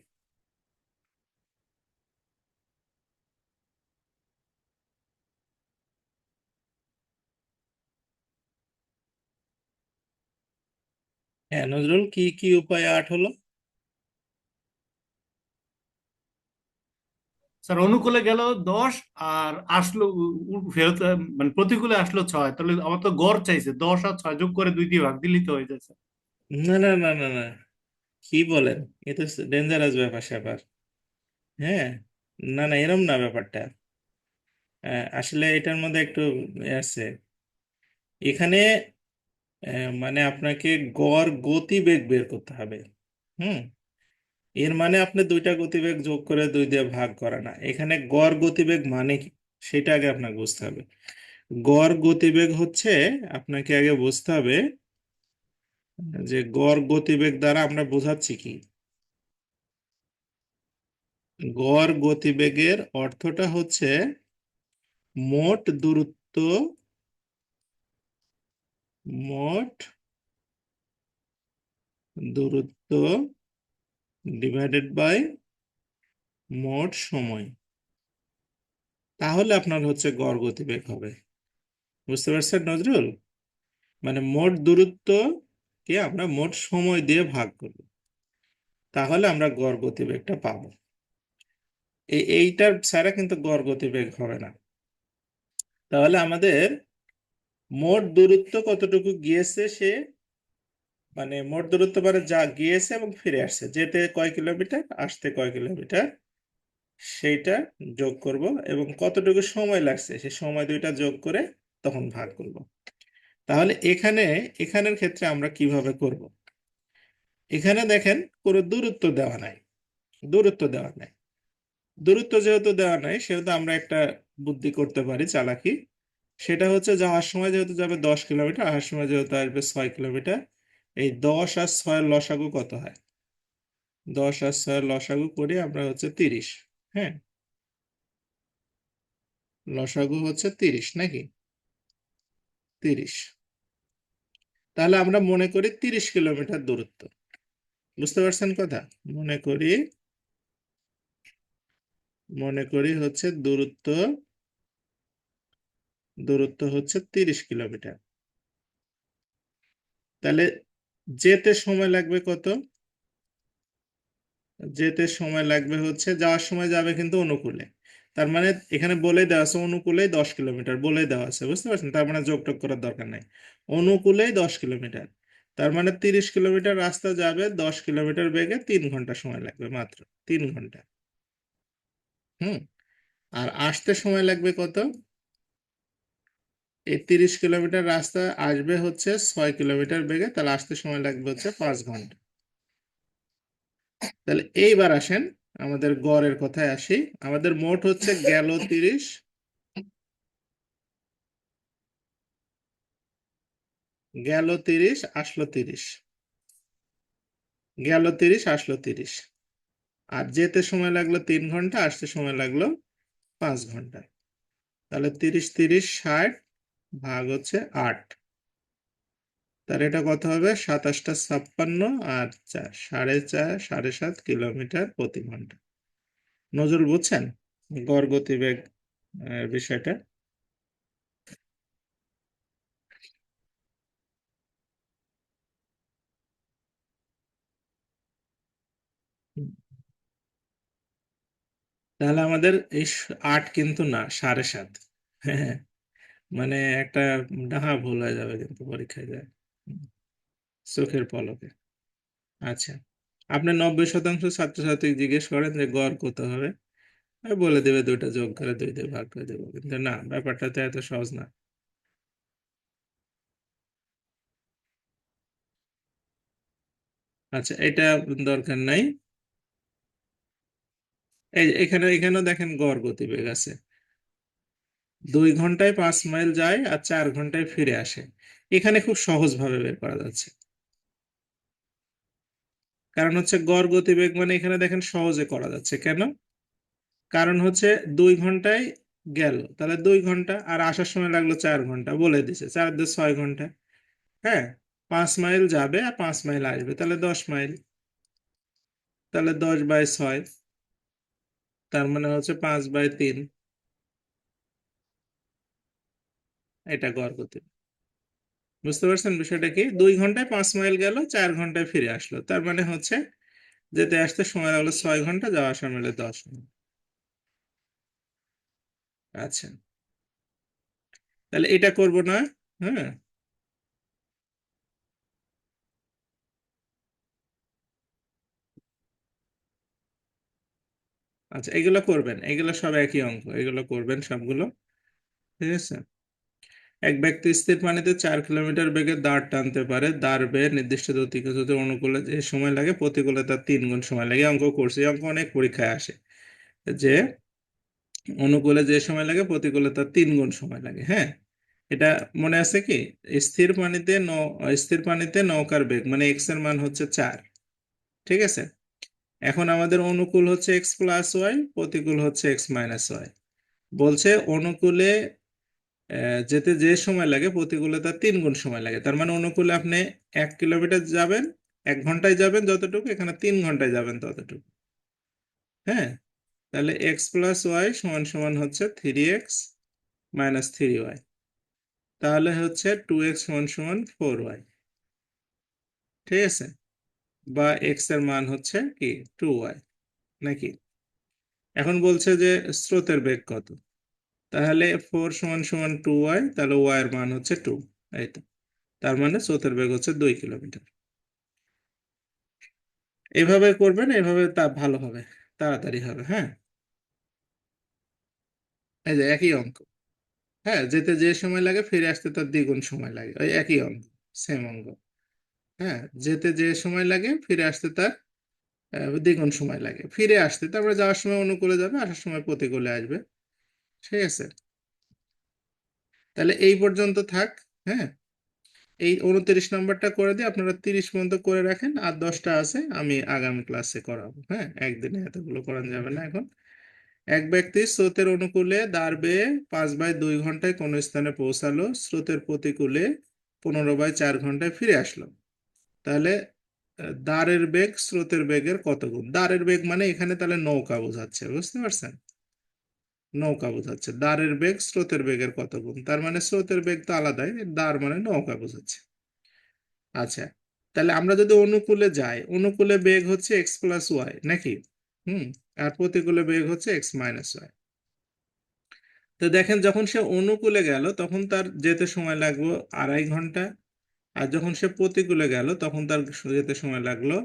হ্যাঁ নজরুল, কি কি উপায়ে 8 হলো? স্যার অনুকূলে গেল 10, আর আসলো ফেরত মানে প্রতিকূলে আসলো 6, তাহলে আমার তো গড় চাইছে, 10 আর 6 যোগ করে 2 দিয়ে ভাগ দিলেই তো হয়ে যাচ্ছে। না না না না না, কি বলেন, এ তো ডেঞ্জারাস ব্যাপার স্যাপার। হ্যাঁ, না না, এরম না ব্যাপারটা। আসলে এটার মধ্যে একটু আছে এখানে। মানে আপনাকে গড় গতিবেগ বের করতে হবে। হুম এর মানে আপনি দুইটা গতিবেগ যোগ করে 2 দিয়ে ভাগ করা না। এখানে গড় গতিবেগ মানে কি, সেটা আগে আপনাকে বুঝতে হবে। গড় গতিবেগ হচ্ছে, আপনাকে আগে বুঝতে হবে যে গড় গতিবেগ দ্বারা আমরা বোঝাচ্ছি কি। গড় গতিবেগের অর্থটা হচ্ছে মোট দূরত্ব, মোট দূরত্ব ডিভাইডেড বাই মোট সময়, তাহলে আপনার হচ্ছে গড় গতিবেগ হবে। বুঝতে পারছেন নজরুল? মানে মোট দূরত্ব কে আমরা মোট সময় দিয়ে ভাগ করব, তাহলে আমরা গড় গতিবেগটা পাবো। এইটার ছাড়া কিন্তু গড় গতিবেগ হবে না। তাহলে আমাদের মোট দূরত্ব কতটুকু গিয়েছে সে, মানে মোট দূরত্ব মানে যা গিয়েছে এবং ফিরে আসছে, যেতে কয় কিলোমিটার, আসতে কয় কিলোমিটার, সেইটা যোগ করব, এবং কতটুকু সময় লাগছে সেই সময় দুইটা যোগ করে তখন ভাগ করব। তাহলে এখানের ক্ষেত্রে আমরা কিভাবে করব? এখানে দেখেন কোনো দূরত্ব দেওয়া নাই, দূরত্ব দেওয়া নাই। দূরত্ব যেহেতু দেওয়া নাই, সেহেতু আমরা একটা বুদ্ধি করতে পারি, চালাকি। সেটা হচ্ছে যাওয়ার সময় যেহেতু যাবে 10 কিলোমিটার, আসার সময় যেহেতু আসবে 6 কিলোমিটার, এই 10 আর 6 লসাগু কত হয়? 10 আর 6 লসাগু করি আমরা হচ্ছে 30। হ্যাঁ, লসাগু হচ্ছে 30 নাকি? 30। তাহলে আমরা মনে করি 30 কিলোমিটার দূরত্ব। বুঝতে পারছেন কথা? মনে করি হচ্ছে দূরত্ব, হচ্ছে 30 কিলোমিটার। তাহলে যেতে সময় লাগবে কত? যেতে সময় লাগবে হচ্ছে, যাওয়ার সময় যাবে কিন্তু অনুকূলে, তার মানে এখানে বলে দেওয়া আছে অনুকূলেই 10 কিলোমিটার বলে দেওয়া আছে, বুঝতে পারছেন? তার মানে যোগ টোগ করার দরকার নাই, অনুকূলেই 10 কিলোমিটার। তার মানে 30 কিলোমিটার রাস্তা যাবে 10 কিলোমিটার বেগে, 3 ঘন্টা সময় লাগবে, মাত্র 3 ঘন্টা। হুম আর আসতে সময় লাগবে কত? এই 30 কিলোমিটার রাস্তা আসবে হচ্ছে 6 কিলোমিটার বেগে, তাহলে আসতে সময় লাগবে হচ্ছে 5 ঘন্টা। তাহলে এইবার আসেন আমাদের গড়ের কথায় আসি। আমাদের মোট হচ্ছে গেল 30, আসলো 30, গেল 30 আসলো 30। আর যেতে সময় লাগলো 3 ঘন্টা, আসতে সময় লাগলো 5 ঘন্টা। তাহলে 30 30 60 ভাগ হচ্ছে 8। তার এটা কত হবে? 27 56 আর 4 4.5 7.5 কিলোমিটার প্রতি ঘন্টা। নজরুল বুঝছেন গড় গতিবেগ বিষয়টা? তাহলে আমাদের এই 8 কিন্তু না, 7.5। হ্যাঁ, মানে একটা ডাহা ভুল হয়ে যাবে কিন্তু পরীক্ষায় যায়। হুম, চোখের পলকে। আচ্ছা, আপনি 90% ছাত্রছাত্রী জিজ্ঞেস করেন যে গড় কত হবে, আর বলে দেবে 2টা যোগ করে 2 দিয়ে ভাগ করে দেবো, কিন্তু না, ব্যাপারটা তো এত সহজ না। আচ্ছা, এটা দরকার নাই। এই এখানে এখানেও দেখেন গড় গতিবেগ আছে, 2 ঘন্টায় 5 মাইল যায় আর 4 ঘন্টায় ফিরে আসে। এখানে খুব সহজ ভাবে বের করা যাচ্ছে, কারণ হচ্ছে গড় গতিবেগ মানে এখানে দেখেন সহজে করা যাচ্ছে। কেন? কারণ হচ্ছে 2 ঘন্টায় গেল, তাহলে 2 ঘন্টা, আর আসার সময় লাগলো 4 ঘন্টা, বলে দিছে 4 দিয়ে 6 ঘন্টা। হ্যাঁ, 5 মাইল যাবে আর 5 মাইল আসবে, তাহলে 10 মাইল। তাহলে 10/6, তার মানে হচ্ছে 5/3। এটা গড় গতিবেগ। বুঝতে পারছেন বিষয়টা কি? 2 ঘন্টায় 5 মাইল গেল, 4 ঘন্টায় ফিরে আসলো, তার মানে হচ্ছে যেতে আসতে সময় লাগলো 6 ঘন্টা, যাওয়া আসা মিলে 10 মিনিট। আচ্ছা, তাহলে এটা করব না? হ্যাঁ, আচ্ছা, এগুলো করবেন, এগুলো সব একই অঙ্ক, এগুলো করবেন সবগুলো। ঠিক আছে। এক ব্যক্তি স্থির পানিতে 4 কিলোমিটার বেগে দাঁড় টানতে পারে। দাঁড় বেয়ে নির্দিষ্ট গতিতে অনুকূলে যে সময় লাগে, প্রতিকূলে তার 3 গুণ সময় লাগে। এই অঙ্ক করছি, এই অঙ্ক অনেক পরীক্ষায় আসে, যে অনুকূলে যে সময় লাগে প্রতিকূলে তার 3 গুণ সময় লাগে। হ্যাঁ, এটা মনে আছে কি? স্থির পানিতে নৌকার বেগ মানে এক্স এর মান হচ্ছে 4। ঠিক আছে। এখন আমাদের অনুকূল হচ্ছে x+y, প্রতিকূল হচ্ছে x-y। বলছে অনুকূলে যেতে যে সময় লাগে প্রতিকূলে তার 3 গুণ সময় লাগে। তার মানে অনুকূলে আপনি 1 কিলোমিটার যাবেন 1 ঘন্টায় যাবেন যতটুকু, এখানে 3 ঘন্টায় যাবেন ততটুকু। হ্যাঁ, তাহলে x+y সমান সমান হচ্ছে 3x - 3y। তাহলে হচ্ছে 2x সমান সমান 4y। ঠিক আছে। বা x এর মান হচ্ছে কি 2y, নাকি? এখন বলছে যে স্রোতের বেগ কত, তাহলে 4 সমান সমান 2y, তাহলে y এর মান হচ্ছে 2। এই তো, তার মানে স্রোতের বেগ হচ্ছে 2 কিলোমিটার। এভাবে করবেন, এভাবে তা ভালো হবে, তাড়াতাড়ি হবে। হ্যাঁ, এই যে একই অঙ্ক। হ্যাঁ, যেতে যে সময় লাগে ফিরে আসতে তার 2 গুণ সময় লাগে, ওই একই অঙ্ক, সেম অঙ্ক। হ্যাঁ, যেতে যে সময় লাগে ফিরে আসতে তার 2 গুণ সময় লাগে। ফিরে আসতে, তারপরে যাওয়ার সময় অনুকূলে যাবে, আসার সময় প্রতিকূলে আসবে। ঠিক আছে। তাহলে এই পর্যন্ত থাক। হ্যাঁ, এই 29 নম্বরটা করে দিয়ে আপনারা 30 পর্যন্ত করে রাখেন, আর 10টা আছে আমি আগামী ক্লাসে করাবো। হ্যাঁ, একদিনে এতগুলো করানো যাবে না এখন। এক ব্যক্তি স্রোতের অনুকূলে দাঁড় বেয়ে 5/2 ঘন্টায় কোনো স্থানে পৌঁছালো, স্রোতের প্রতিকূলে 15/4 ঘন্টায় ফিরে আসলো। তাহলে দাঁড়ের বেগ স্রোতের বেগের কত গুণ? দাঁড়ের বেগ মানে এখানে তাহলে নৌকা বোঝাচ্ছে, বুঝতে পারছেন? নৌকা বোঝাচ্ছে, দাঁড়ের বেগ স্রোতের বেগের কত গুণ, তার মানে স্রোতের বেগ তো আলাদাই, দাঁড় মানে নৌকা বোঝাচ্ছে। আচ্ছা, তাহলে আমরা যদি অনুকূলে যাই, অনুকূলে বেগ হচ্ছে x+y, নাকি? হুম, আর প্রতিকূলে বেগ হচ্ছে x-y। তো দেখেন, যখন সে অনুকূলে গেল তখন তার যেতে সময় লাগলো 2.5 ঘন্টা, আর যখন সে প্রতিকূলে গেল তখন তার যেতে সময় লাগলো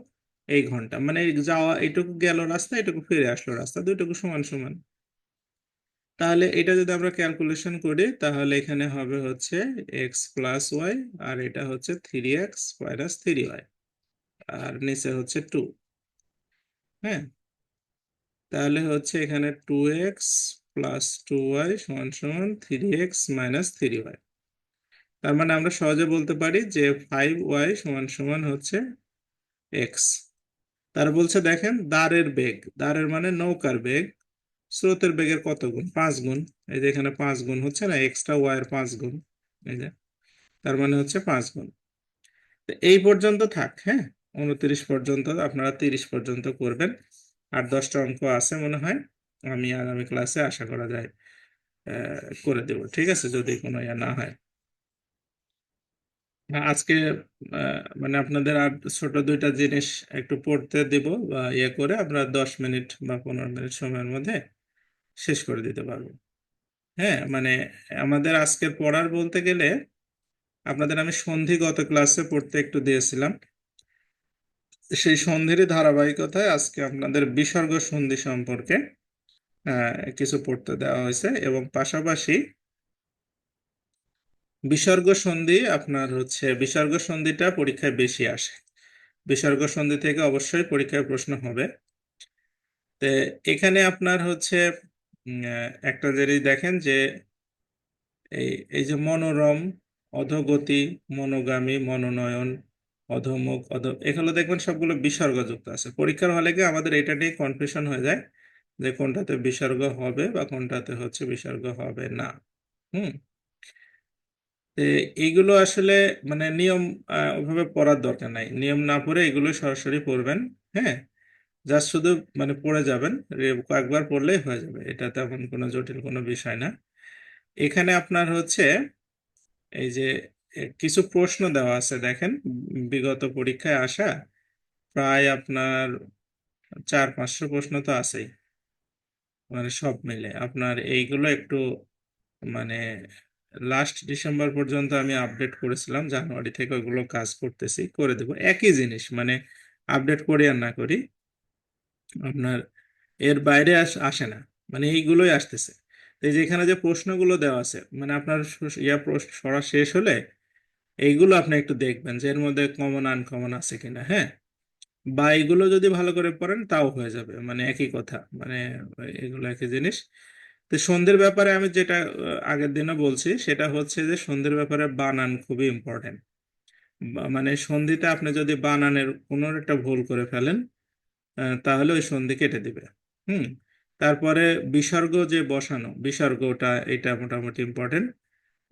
এই ঘন্টা। মানে এই যাওয়া এইটুকু গেল রাস্তা, এটুকু ফিরে আসলো রাস্তা, দুইটুকু সমান সমান। তাহলে এটা যদি আমরা ক্যালকুলেশন করি, তাহলে এখানে হবে হচ্ছে x+y, আর এটা হচ্ছে 3x - 3y, আর নিচে হচ্ছে 2। হ্যাঁ, তাহলে হচ্ছে এখানে 2x + 2y সমান সমান 3x - 3y। তার মানে আমরা সহজে বলতে পারি যে 5y সমান সমান হচ্ছে x। তার বলছে দেখেন, দাঁড়ের বেগ, দাঁড়ের মানে নৌকার বেগ স্রোতের বেগের কত গুণ? 5 গুণ। এই যে এখানে 5 গুণ হচ্ছে না, এক্সট্রা ওয়াই এর 5 গুণ। এই যে, তার মানে হচ্ছে 5 গুণ। তো এই পর্যন্ত থাক। হ্যাঁ, 29 পর্যন্ত, আপনারা 30 পর্যন্ত করবেন, আর 10টা অঙ্ক আছে মনে হয়। আমি আগামী ক্লাসে আশা করা যায় করে দেব, ঠিক আছে, যদি কোনো ইয়ে না হয়। আজকে মানে আপনাদের আর ছোট দুইটা জিনিস একটু পড়তে দিব, বা ইয়ে করে আমরা 10 মিনিট বা 15 মিনিট সময়ের মধ্যে শেষ করে দিতে পারবো। হ্যাঁ, মানে আমাদের আজকের পড়ার বলতে গেলে আপনাদের আমি সন্ধি গত ক্লাসে পড়তে একটু দিয়েছিলাম, সেই সন্ধিরই ধারাবাহিকতায় আজকে আপনাদের বিসর্গ সন্ধি সম্পর্কে কিছু পড়তে দেওয়া হয়েছে, এবং পাশাপাশি বিসর্গ সন্ধি আপনার হচ্ছে বিসর্গ সন্ধিটা পরীক্ষায় বেশি আসে, বিসর্গ সন্ধি থেকে অবশ্যই পরীক্ষায় প্রশ্ন হবে। তো এখানে আপনার হচ্ছে একটা জিনিস দেখেন যে এই এই যে মনোরম, অধোগতি, মনোগামী, মনোনয়ন, অধোমুখ, এগুলো দেখবেন সবগুলো বিসর্গযুক্ত আছে। পরীক্ষার হলে গিয়ে আমাদের এটা নিয়ে কনফিউশন হয়ে যায় যে কোনটাতে বিসর্গ হবে বা কোনটাতে হচ্ছে বিসর্গ হবে না। হুম। তো এইগুলো আসলে মানে নিয়ম ওভাবে পড়ার দরকার নাই, নিয়ম না পড়ে এগুলো সরাসরি পড়বেন। হ্যাঁ, জাস্ট শুধু মানে পড়ে যাবেন, কয়েকবার পড়লেই হয়ে যাবে, এটা তেমন কোনো জটিল কোনো বিষয় না। এখানে আপনার হচ্ছে এই যে কিছু প্রশ্ন দেওয়া আছে দেখেন, বিগত পরীক্ষায় আসা প্রায় আপনার 400-500 প্রশ্ন তো আছেই, মানে সব মিলে আপনার এইগুলো একটু মানে লাস্ট ডিসেম্বর পর্যন্ত আমি আপডেট করেছিলাম, জানুয়ারি থেকে ওইগুলো কাজ করতেছি, করে দেবো একই জিনিস, মানে আপডেট করি আর না করি আপনার এর বাইরে আসে না, মানে এইগুলোই আসতেছে। তো এই যে এখানে যে প্রশ্নগুলো দেওয়া আছে, মানে আপনার পড়া শেষ হলে এইগুলো আপনি একটু দেখবেন যে এর মধ্যে কমন আনকমন আছে কিনা। হ্যাঁ, বা এগুলো যদি ভালো করে পড়েন তাও হয়ে যাবে, মানে একই কথা, মানে এগুলো একই জিনিস। তো সন্ধির ব্যাপারে আমি যেটা আগের দিনও বলছি, সেটা হচ্ছে যে সন্ধির ব্যাপারে বানান খুবই ইম্পর্টেন্ট। মানে সন্ধিতে আপনি যদি বানানের কোনো একটা ভুল করে ফেলেন তাহলে ওই সন্ধি কেটে দিবে। হুম। তারপরে বিসর্গ যে বসানো, বিসর্গটা এটা মোটামুটি ইম্পর্টেন্ট।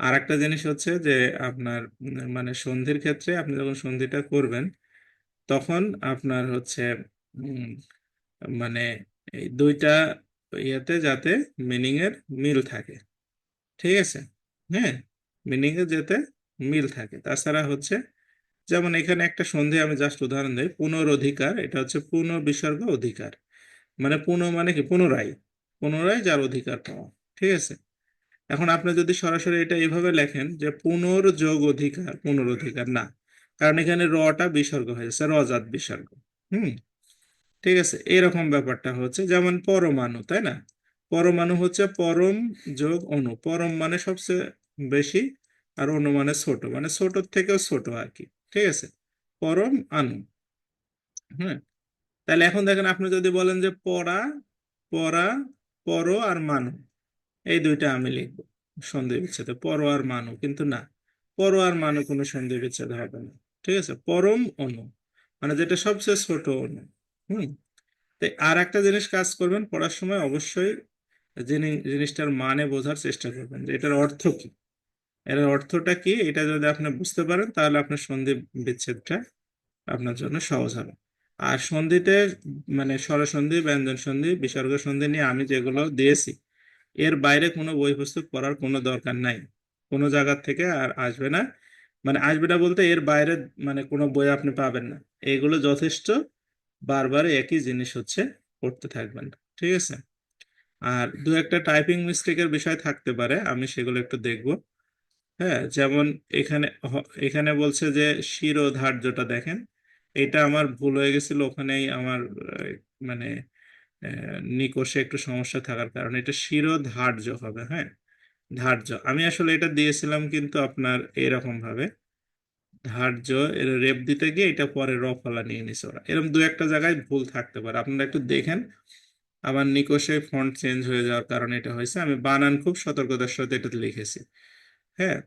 আর একটা জিনিস হচ্ছে যে আপনার মানে সন্ধির ক্ষেত্রে আপনি যখন সন্ধিটা করবেন তখন আপনার হচ্ছে উম, মানে এই দুইটা ইয়েতে যাতে মিনিং এর মিল থাকে, ঠিক আছে। হ্যাঁ, মিনিং এর যাতে মিল থাকে। তাছাড়া হচ্ছে যেমন এখানে একটা সন্ধি আমি জাস্ট উদাহরণ দিই, পুনরধিকার, এটা হচ্ছে পুনঃ বিসর্গ অধিকার, মানে পুনঃ মানে কি পুনরায়, পুনরায় যার অধিকার পাওয়া, ঠিক আছে। এখন আপনি যদি সরাসরি এটা এইভাবে লেখেন যে পুনর্যোগ অধিকার, পুনরধিকার না, কারণ এখানে রটা বিসর্গ হয়েছে, রজাত বিসর্গ। হুম। ঠিক আছে, এরকম ব্যাপারটা হচ্ছে যেমন পরমাণু, তাই না? পরমাণু হচ্ছে পরম যোগ অণু, পরম মানে সবচেয়ে বেশি, আর অণু মানে ছোট, মানে ছোট থেকেও ছোট আর কি, ঠিক আছে, পরম আণু। হ্যাঁ, তাহলে এখন দেখেন আপনি যদি বলেন যে পরা, পরা, পর আর মানু, এই দুইটা আমি লিখবো সন্ধি বিচ্ছেদে, পর আর মানু, কিন্তু না, পর আর মানু কোনো সন্ধি বিচ্ছেদ হবে না, ঠিক আছে, পরম অণু মানে যেটা সবচেয়ে ছোট অণু। হুম। তাই আর একটা জিনিস কাজ করবেন পড়ার সময়, অবশ্যই জিনিসটার মানে বোঝার চেষ্টা করবেন যে এটার অর্থ কি, এর অর্থটা কি, এটা যদি আপনি বুঝতে পারেন তাহলে আপনার সন্ধি বিচ্ছেদটা আপনার জন্য সহজ হবে। আর সন্ধিতে মানে স্বরসন্ধি, ব্যঞ্জন সন্ধি, বিসর্গ সন্ধি নিয়ে আমি যেগুলো দিয়েছি এর বাইরে কোনো বই পুস্তক পড়ার কোনো দরকার নাই, কোনো জায়গা থেকে আর আসবে না, মানে আসবে না বলতে এর বাইরে মানে কোনো বই আপনি পাবেন না, এগুলো যথেষ্ট, বারবার একই জিনিস হচ্ছে পড়তে থাকবেন, ঠিক আছে। আর দু একটা টাইপিং মিস্টেকের বিষয় থাকতে পারে, আমি সেগুলো একটু দেখব। হ্যাঁ, যেমন এখানে বলছে যে শিরোধার্যটা দেখেন, এটা আমার ভুল হয়ে গেছিল, ওখানেই আমার মানে নিকষে একটু সমস্যা থাকার কারণে এটা শিরোধার্য হবে। হ্যাঁ, ধার্য আমি আসলে এটা দিয়েছিলাম কিন্তু আপনার এরকম ভাবে ধার্য, এর রেপ দিতে গিয়ে এটা পরে র ফলা নিয়ে নিছে ওরা, এরকম দু একটা জায়গায় ভুল থাকতে পারে, আপনারা একটু দেখেন। আমার নিকষে ফন্ট চেঞ্জ হয়ে যাওয়ার কারণে এটা হয়েছে, আমি বানান খুব সতর্কতার সাথে এটা লিখেছি। হ্যাঁ।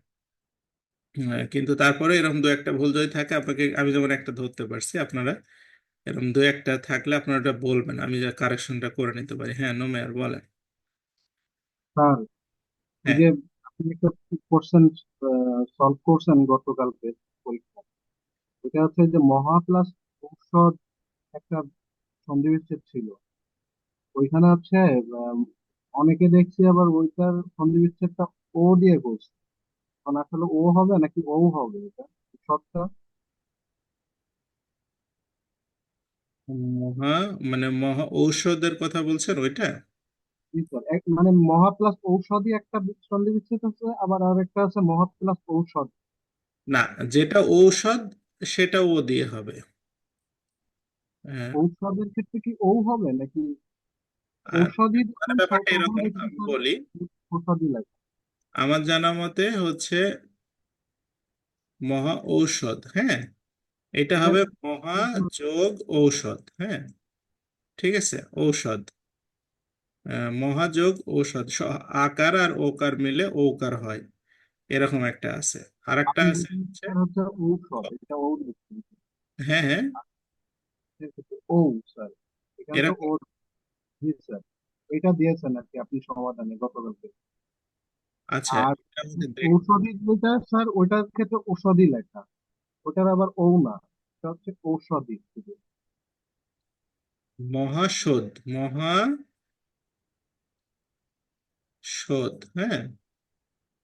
কিন্তু তারপরে এরকম দু একটা ভুল যদি থাকে আপনাকে, আমি যেমন একটা ধরতে পারছি, আপনারা এরকম দু একটা থাকলে আপনারা এটা বলবেন, আমি যা কারেকশনটা করে নিতে পারি। হ্যাঁ, নোমেয়ার বলেন। স্যার, এই হ্যাঁ, যে আপনি একটা কোশ্চেন সলভ করছেন গতকালকে পরীক্ষা, এটা হচ্ছে যে মহা প্লাস ঔষধ একটা সন্নিবেশ ছিল, ওইখানে হচ্ছে আম, অনেকে দেখছি আবার ওইটার সন্ধি বিচ্ছেদটা ও দিয়ে করছে। এখন আসলে ও হবে নাকি ও হবে এটা শর্টটা? মহা মানে মহা ঔষধের কথা বলছেন ওইটা? জি স্যার, এক মানে মহা প্লাস ঔষধি একটা সন্ধি বিচ্ছেদ আছে, আবার আর একটা আছে মহা প্লাস ঔষধ। না, যেটা ঔষধ সেটা ও দিয়ে হবে। হ্যাঁ। ঔষধের ক্ষেত্রে কি ও হবে নাকি আর ঔষধি মানে যখন ব্যাপারটা তখন এরকম, দেখছি আমি স্যার বলি, ঔষধি লাগে। আমার জানা মতে হচ্ছে মহা ঔষধ, হ্যাঁ, এটা এটা হবে মহা যোগ ঔষধ, হ্যাঁ, ঠিক আছে, ঔষধ, মহাযোগ ঔষধ, আকার আর ওকার মিলে ঔকার হয়, এরকম একটা আছে। আর একটা আমি আছে দেখি হচ্ছে, স্যার হচ্ছে ঔষধ, এটা ও দেখছি। হ্যাঁ হ্যাঁ, ও স্যার, এখানে তো ও। এরকম জি স্যার, এটা দিয়েছেন আর কি আপনি সমাধানে গতকালকে। আচ্ছা। আর এটা আমাকে দেখ, ঔষধি যেটা স্যার ওইটার ক্ষেত্রে ঔষধি লেখা, ওটার আবার ও না, এটা হচ্ছে ঔষধি শুধু। মহাশোধ, মহাশোধ, হ্যাঁ,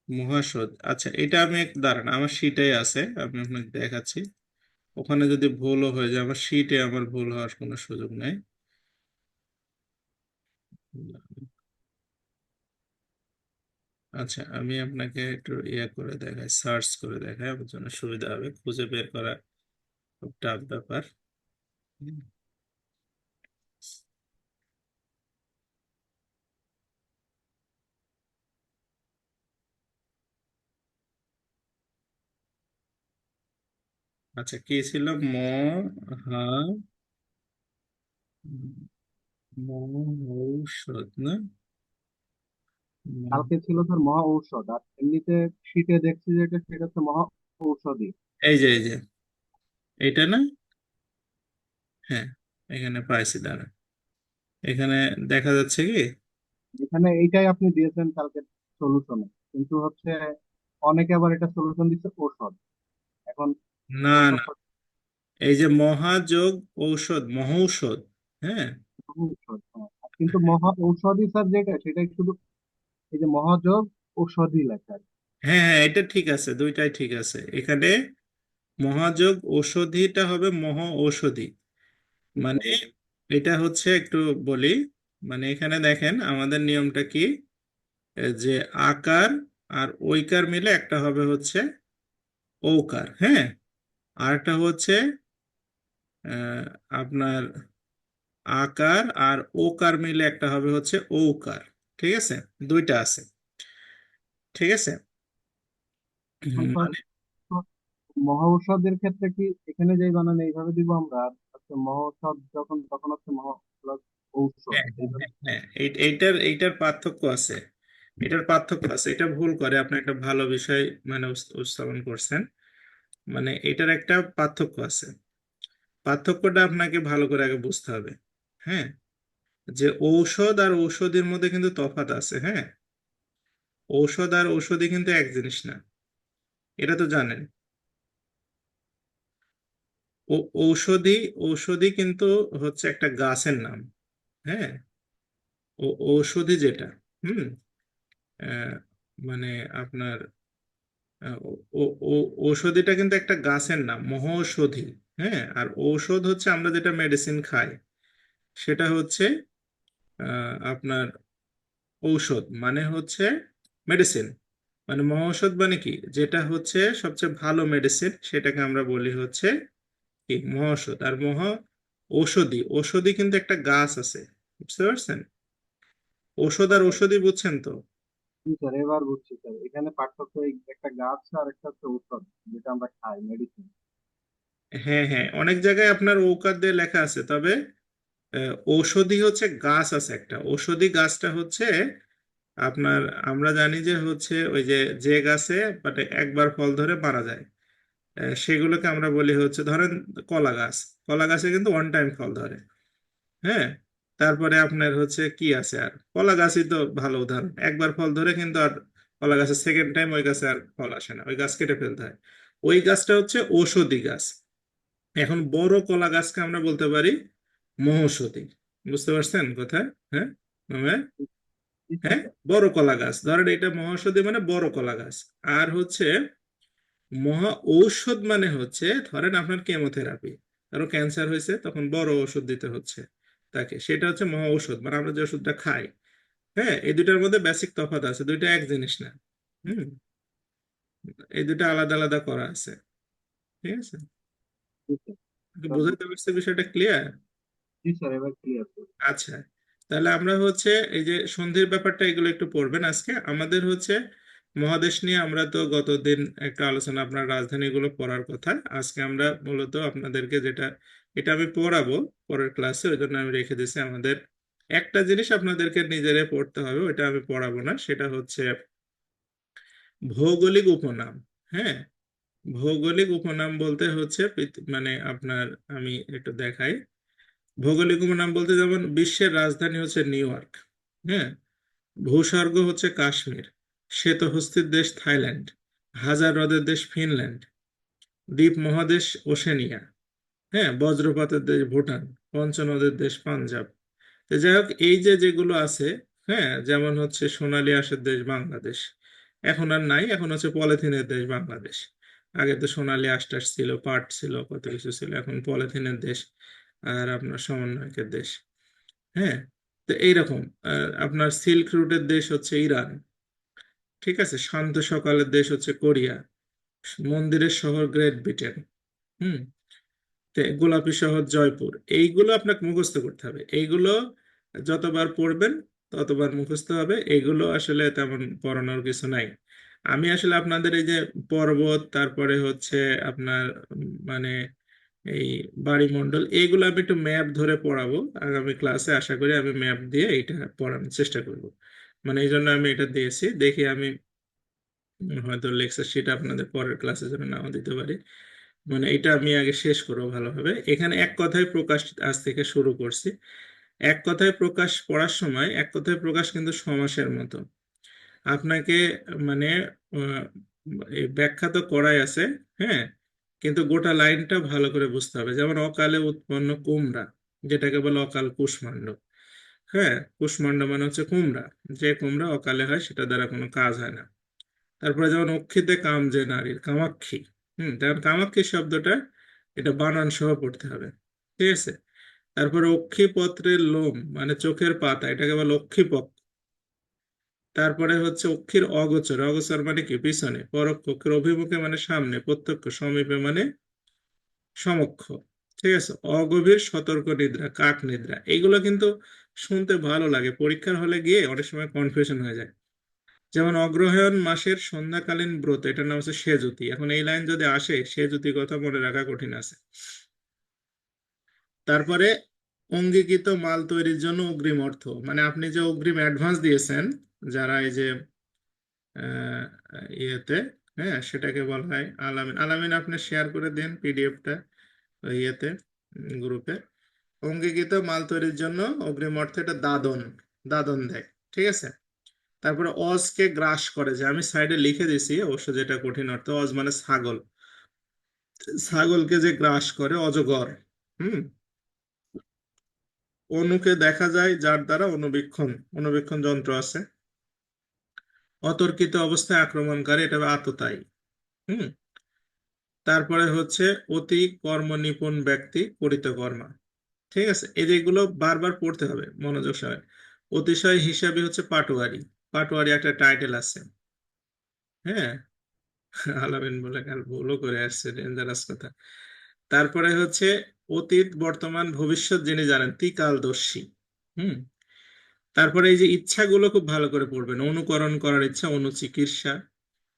মহাশোধ। আচ্ছা, এটা আমি দাঁড়ান, আমার শিটাই আছে, আমি আপনাকে দেখাচ্ছি। ওখানে যদি ভুলও হয়ে যায়, আমার শিটে আমার ভুল হওয়ার কোনো সুযোগ নেই। আচ্ছা, আমি আপনাকে একটু ইয়ে করে দেখাই, সার্চ করে দেখাই, আমার জন্য সুবিধা হবে, খুঁজে বের করা খুব টাফ ব্যাপার। হুম। আচ্ছা, কি ছিল? হা মহৌষধ না? কালকে ছিল স্যার মহা ঔষধ, আর এমনিতে শীতে দেখছি যে এটা সেটা হচ্ছে মহা ঔষধি। এই যে এইটা না? হ্যাঁ, এখানে পাইছি, দাঁড়া, এখানে দেখা যাচ্ছে কি? এখানে এইটাই আপনি দিয়েছেন কালকে সলিউশনে, কিন্তু হচ্ছে অনেকে আবার এটা সলিউশন দিচ্ছে ঔষধ। এখন না কোনটা না, সঠিক? এই যে মহাযোগ ঔষধ, মহৌষধ, হ্যাঁ। ঔষধ, হ্যাঁ। কিন্তু মহা ঔষধি স্যার যেটা সেটাই শুধু এই যে মহাযোগ ঔষধি লেখা আছে। হ্যাঁ হ্যাঁ, এটা ঠিক আছে, দুইটাই ঠিক আছে এখানে। মহাযোগ ঔষধিটা হবে মহা ঔষধি, জি স্যার, মানে এটা হচ্ছে একটু বলি, মানে এখানে দেখেন আমাদের নিয়মটা কি, যে আকার আর ঐকার মিলে একটা হবে হচ্ছে ঔকার, হ্যাঁ, আর একটা হচ্ছে আহ, আপনার আকার আর ওকার মিলে একটা হবে হচ্ছে ঔকার, ঠিক আছে, দুইটা আছে, ঠিক আছে। এখন স্যার মানে মহা ঔষধের ক্ষেত্রে কি এখানে যেই বানান এইভাবে দিব আমরা, আর হচ্ছে মহা ঔষধ যখন তখন হচ্ছে মহা প্লাস ঔষধ হ্যাঁ হ্যাঁ এইভাবে। হ্যাঁ হ্যাঁ, এইটার পার্থক্য আছে, এটার পার্থক্য আছে, এটা ভুল করে, আপনি একটা ভালো বিষয় মানে উপস্থাপন করছেন, মানে এটার একটা পার্থক্য আছে, পার্থক্যটা আপনাকে ভালো করে আগে বুঝতে হবে, হ্যাঁ, যে ঔষধ আর ঔষধির মধ্যে কিন্তু তফাৎ আছে, হ্যাঁ, ঔষধ আর ঔষধি কিন্তু এক জিনিস না, এটা তো জানেন। ও ঔষধি, ঔষধি কিন্তু হচ্ছে একটা গাছের নাম, হ্যাঁ, ও ঔষধি যেটা, হুম, আহ, মানে আপনার ঔষধিটা কিন্তু একটা গাছের নাম, মহৌষধি, হ্যাঁ, আর ঔষধ হচ্ছে আমরা যেটা মেডিসিন খাই, সেটা হচ্ছে আপনার ঔষধ মানে হচ্ছে মেডিসিন, মানে মহৌষধ মানে কি, যেটা হচ্ছে সবচেয়ে ভালো মেডিসিন, সেটাকে আমরা বলি হচ্ছে কি মহৌষধ। আর ঔষধি, ঔষধি কিন্তু একটা গাছ আছে, বুঝতে পারছেন? ঔষধ আর ঔষধি বুঝছেন তো? জি স্যার, এবার বুঝছি স্যার, এখানে পার্থক্য এই একটা গাছ আর একটা হচ্ছে ঔষধ যেটা আমরা খাই মেডিসিন। হ্যাঁ হ্যাঁ, অনেক জায়গায় আপনার ঔকার দিয়ে লেখা আছে, তবে ঔষধি হচ্ছে গাছ আছে একটা, ঔষধি গাছটা হচ্ছে আপনার, আমরা জানি যে হচ্ছে ওই যে যে গাছে মানে একবার ফল ধরে মারা যায়, সেগুলোকে আমরা বলি হচ্ছে, ধরেন কলা গাছ, কলা গাছে কিন্তু ওয়ান টাইম ফল ধরে, হ্যাঁ, তারপরে আপনার হচ্ছে কি আছে, আর কলা গাছই তো ভালো উদাহরণ, একবার ফল ধরে কিন্তু আর কলা গাছের সেকেন্ড টাইম ওই গাছে আর ফল আসে না, ওই গাছ কেটে ফেলতে হয়, ওই গাছটা হচ্ছে ঔষধি গাছ। এখন বড় কলা গাছকে আমরা বলতে পারি মহৌষধি, বুঝতে পারছেন কথা? হ্যাঁ মামা? জি হ্যাঁ, স্যার। বড় কলা গাছ ধরেন, এটা মহাঔষধি মানে বড় কলা গাছ। আর হচ্ছে মহা ঔষধ মানে হচ্ছে ধরেন আপনার কেমোথেরাপি, কারো ক্যান্সার হয়েছে তখন বড় ওষুধ দিতে হচ্ছে তাকে, সেটা হচ্ছে মহা ঔষধ, মানে আমরা যে ওষুধটা খাই। হ্যাঁ, এই দুটার মধ্যে বেসিক তফাৎ আছে, দুইটা এক জিনিস না। হুম, এই দুটো আলাদা আলাদা করা আছে। ঠিক আছে, জি স্যার। এবার বুঝাতে পারছি বিষয়টা ক্লিয়ার? জি স্যার, এবার ক্লিয়ার স্যার। আচ্ছা, তাহলে আমরা হচ্ছে এই যে সন্ধির ব্যাপারটা এগুলো একটু পড়বেন আজকে। আমাদের হচ্ছে মহাদেশ নিয়ে আমরা তো গতদিন একটা আলোচনা, আপনার রাজধানীগুলো পড়ার কথা। আজকে আমরা মূলত আপনাদেরকে যেটা, এটা আমি পড়াবো পরের ক্লাসে, ওই জন্য আমি রেখে দিয়েছি। আমাদের একটা জিনিস আপনাদেরকে নিজেরে পড়তে হবে, ওইটা আমি পড়াবো না, সেটা হচ্ছে ভৌগোলিক উপনাম। হ্যাঁ, ভৌগোলিক উপনাম বলতে হচ্ছে মানে আপনার, আমি একটু দেখাই। ভৌগোলিক উপনাম বলতে যেমন বিশ্বের রাজধানী হচ্ছে নিউ ইয়র্ক। হ্যাঁ, ভূস্বর্গ হচ্ছে কাশ্মীর, শ্বেতহস্তির দেশ থাইল্যান্ড, হাজার হ্রদের দেশ ফিনল্যান্ড, দ্বীপ মহাদেশ ওশেনিয়া, হ্যাঁ, বজ্রপাতের দেশ ভুটান, পঞ্চনদের দেশ পাঞ্জাব। তো যাই হোক, এই যে যেগুলো আছে, হ্যাঁ, যেমন হচ্ছে সোনালী আঁশের দেশ বাংলাদেশ, এখন আর নাই, এখন হচ্ছে পলিথিনের দেশ বাংলাদেশ। আগে তো সোনালী আঁশ টাশ ছিল, পাট ছিল, কত কিছু ছিল, এখন পলিথিনের দেশ আর আপনার সমন্বয়কের দেশ। হ্যাঁ, তো এইরকম আপনার সিল্ক রুটের দেশ হচ্ছে ইরান। ঠিক আছে, শান্ত সকালের দেশ হচ্ছে কোরিয়া, মন্দিরের শহর গ্রেট ব্রিটেন। হুম, গোলাপি শহর জয়পুর। এইগুলো আপনাকে মুখস্থ করতে হবে, এইগুলো যতবার পড়বেন ততবার মুখস্থ হবে। এইগুলো আসলে তেমন পড়ানোর কিছু নাই। আমি আসলে আপনাদের এই যে পর্বত, তারপরে হচ্ছে আপনার মানে এই বাড়িমণ্ডল, এইগুলো আমি একটু ম্যাপ ধরে পড়াবো আগামী ক্লাসে। আশা করি আমি ম্যাপ দিয়ে এটা পড়ানোর চেষ্টা করব। মানে এই জন্য আমি এটা দিয়েছি, দেখি আমি হয়তো লেকচার শিট আপনাদের পরের ক্লাসের জন্য নাও দিতে পারি। মানে এটা আমি আগে শেষ করবো ভালোভাবে। এখানে এক কথায় প্রকাশ আজ থেকে শুরু করছি। এক কথায় প্রকাশ পড়ার সময় এক কথায় প্রকাশ কিন্তু সমাসের মতো আপনাকে মানে আহ, এই ব্যাখ্যা তো করাই আছে। হ্যাঁ, কিন্তু গোটা লাইনটা ভালো করে বুঝতে হবে। যেমন অকালে উৎপন্ন কুমড়া, যেটাকে বলে অকাল কুষ্মাণ্ড। হ্যাঁ, কুষ্মাণ্ড মানে হচ্ছে কুমড়া, যে কুমড়া অকালে হয় সেটা দ্বারা কোনো কাজ হয় না। তারপরে যেমন অক্ষিতে কাম, যে নারীর কামাক্ষী। তেমন কামাক্ষী শব্দটা এটা বানান সহ পড়তে হবে। ঠিক আছে, তারপরে অক্ষিপত্রের লোম মানে চোখের পাতা, এটাকে বলে অক্ষিপক্ষ। তারপরে হচ্ছে অক্ষির অগোচর, অগোচর মানে কি পিছনে, পরোক্ষ, অক্ষির অভিমুখে মানে সামনে, প্রত্যক্ষ, সমীপে মানে সমক্ষ। ঠিক আছে, অগভীর সতর্ক নিদ্রা, কাক নিদ্রা। এইগুলো কিন্তু শুনতে ভালো লাগে, পরীক্ষার হলে গিয়ে অনেক সময় কনফিউশন হয়ে যায়। যেমন অগ্রহায়ণ মাসের সন্ধ্যাকালীন ব্রত, এটার নাম হচ্ছে সেজুতি। এখন এই লাইন যদি আসে, সেজুতি কথা মনে রাখা কঠিন আছে। তারপরে অঙ্গীকৃত মাল তৈরির জন্য অগ্রিম অর্থ, মানে আপনি যে অগ্রিম অ্যাডভান্স দিয়েছেন যারা এই যে আহ, ইয়েতে, হ্যাঁ, সেটাকে বলা হয় আলামিন। আলামিন আপনি শেয়ার করে দিন পিডিএফটা ইয়েতে, গ্রুপে। অঙ্গীকৃত মাল তৈরির জন্য অগ্রিম অর্থ, এটা দাদন, দাদন দেয়। ঠিক আছে, তারপরে অজকে গ্রাস করে, যে আমি সাইডে লিখে দিছি অবশ্য, যেটা কঠিন অর্থ। অজ মানে ছাগল, ছাগলকে যে গ্রাস করে, অজগর। হুম, অনুকে দেখা যায় যার দ্বারা অনুবীক্ষণ, অনুবীক্ষণ যন্ত্র আছে। অতর্কিত অবস্থায় আক্রমণকারী, এটা আততায়ী। হুম, তারপরে হচ্ছে অতি কর্ম নিপুণ ব্যক্তি, করিতকর্মা। ঠিক আছে, এই যেগুলো বারবার পড়তে হবে মনোযোগ সহায়। অতিশয় হিসাবী হচ্ছে পাটোয়ারি, পাটোয়ারি একটা টাইটেল আছে। হ্যাঁ, আলামিন বলে কাল ভুলও করে আসছে, ডেঞ্জারাস কথা। তারপরে হচ্ছে অতীত বর্তমান ভবিষ্যৎ যিনি জানেন, ত্রিকালদর্শী। হুম, তারপরে এই যে ইচ্ছাগুলো খুব ভালো করে পড়বেন। অনুকরণ করার ইচ্ছা, অনুচিকিৎসা।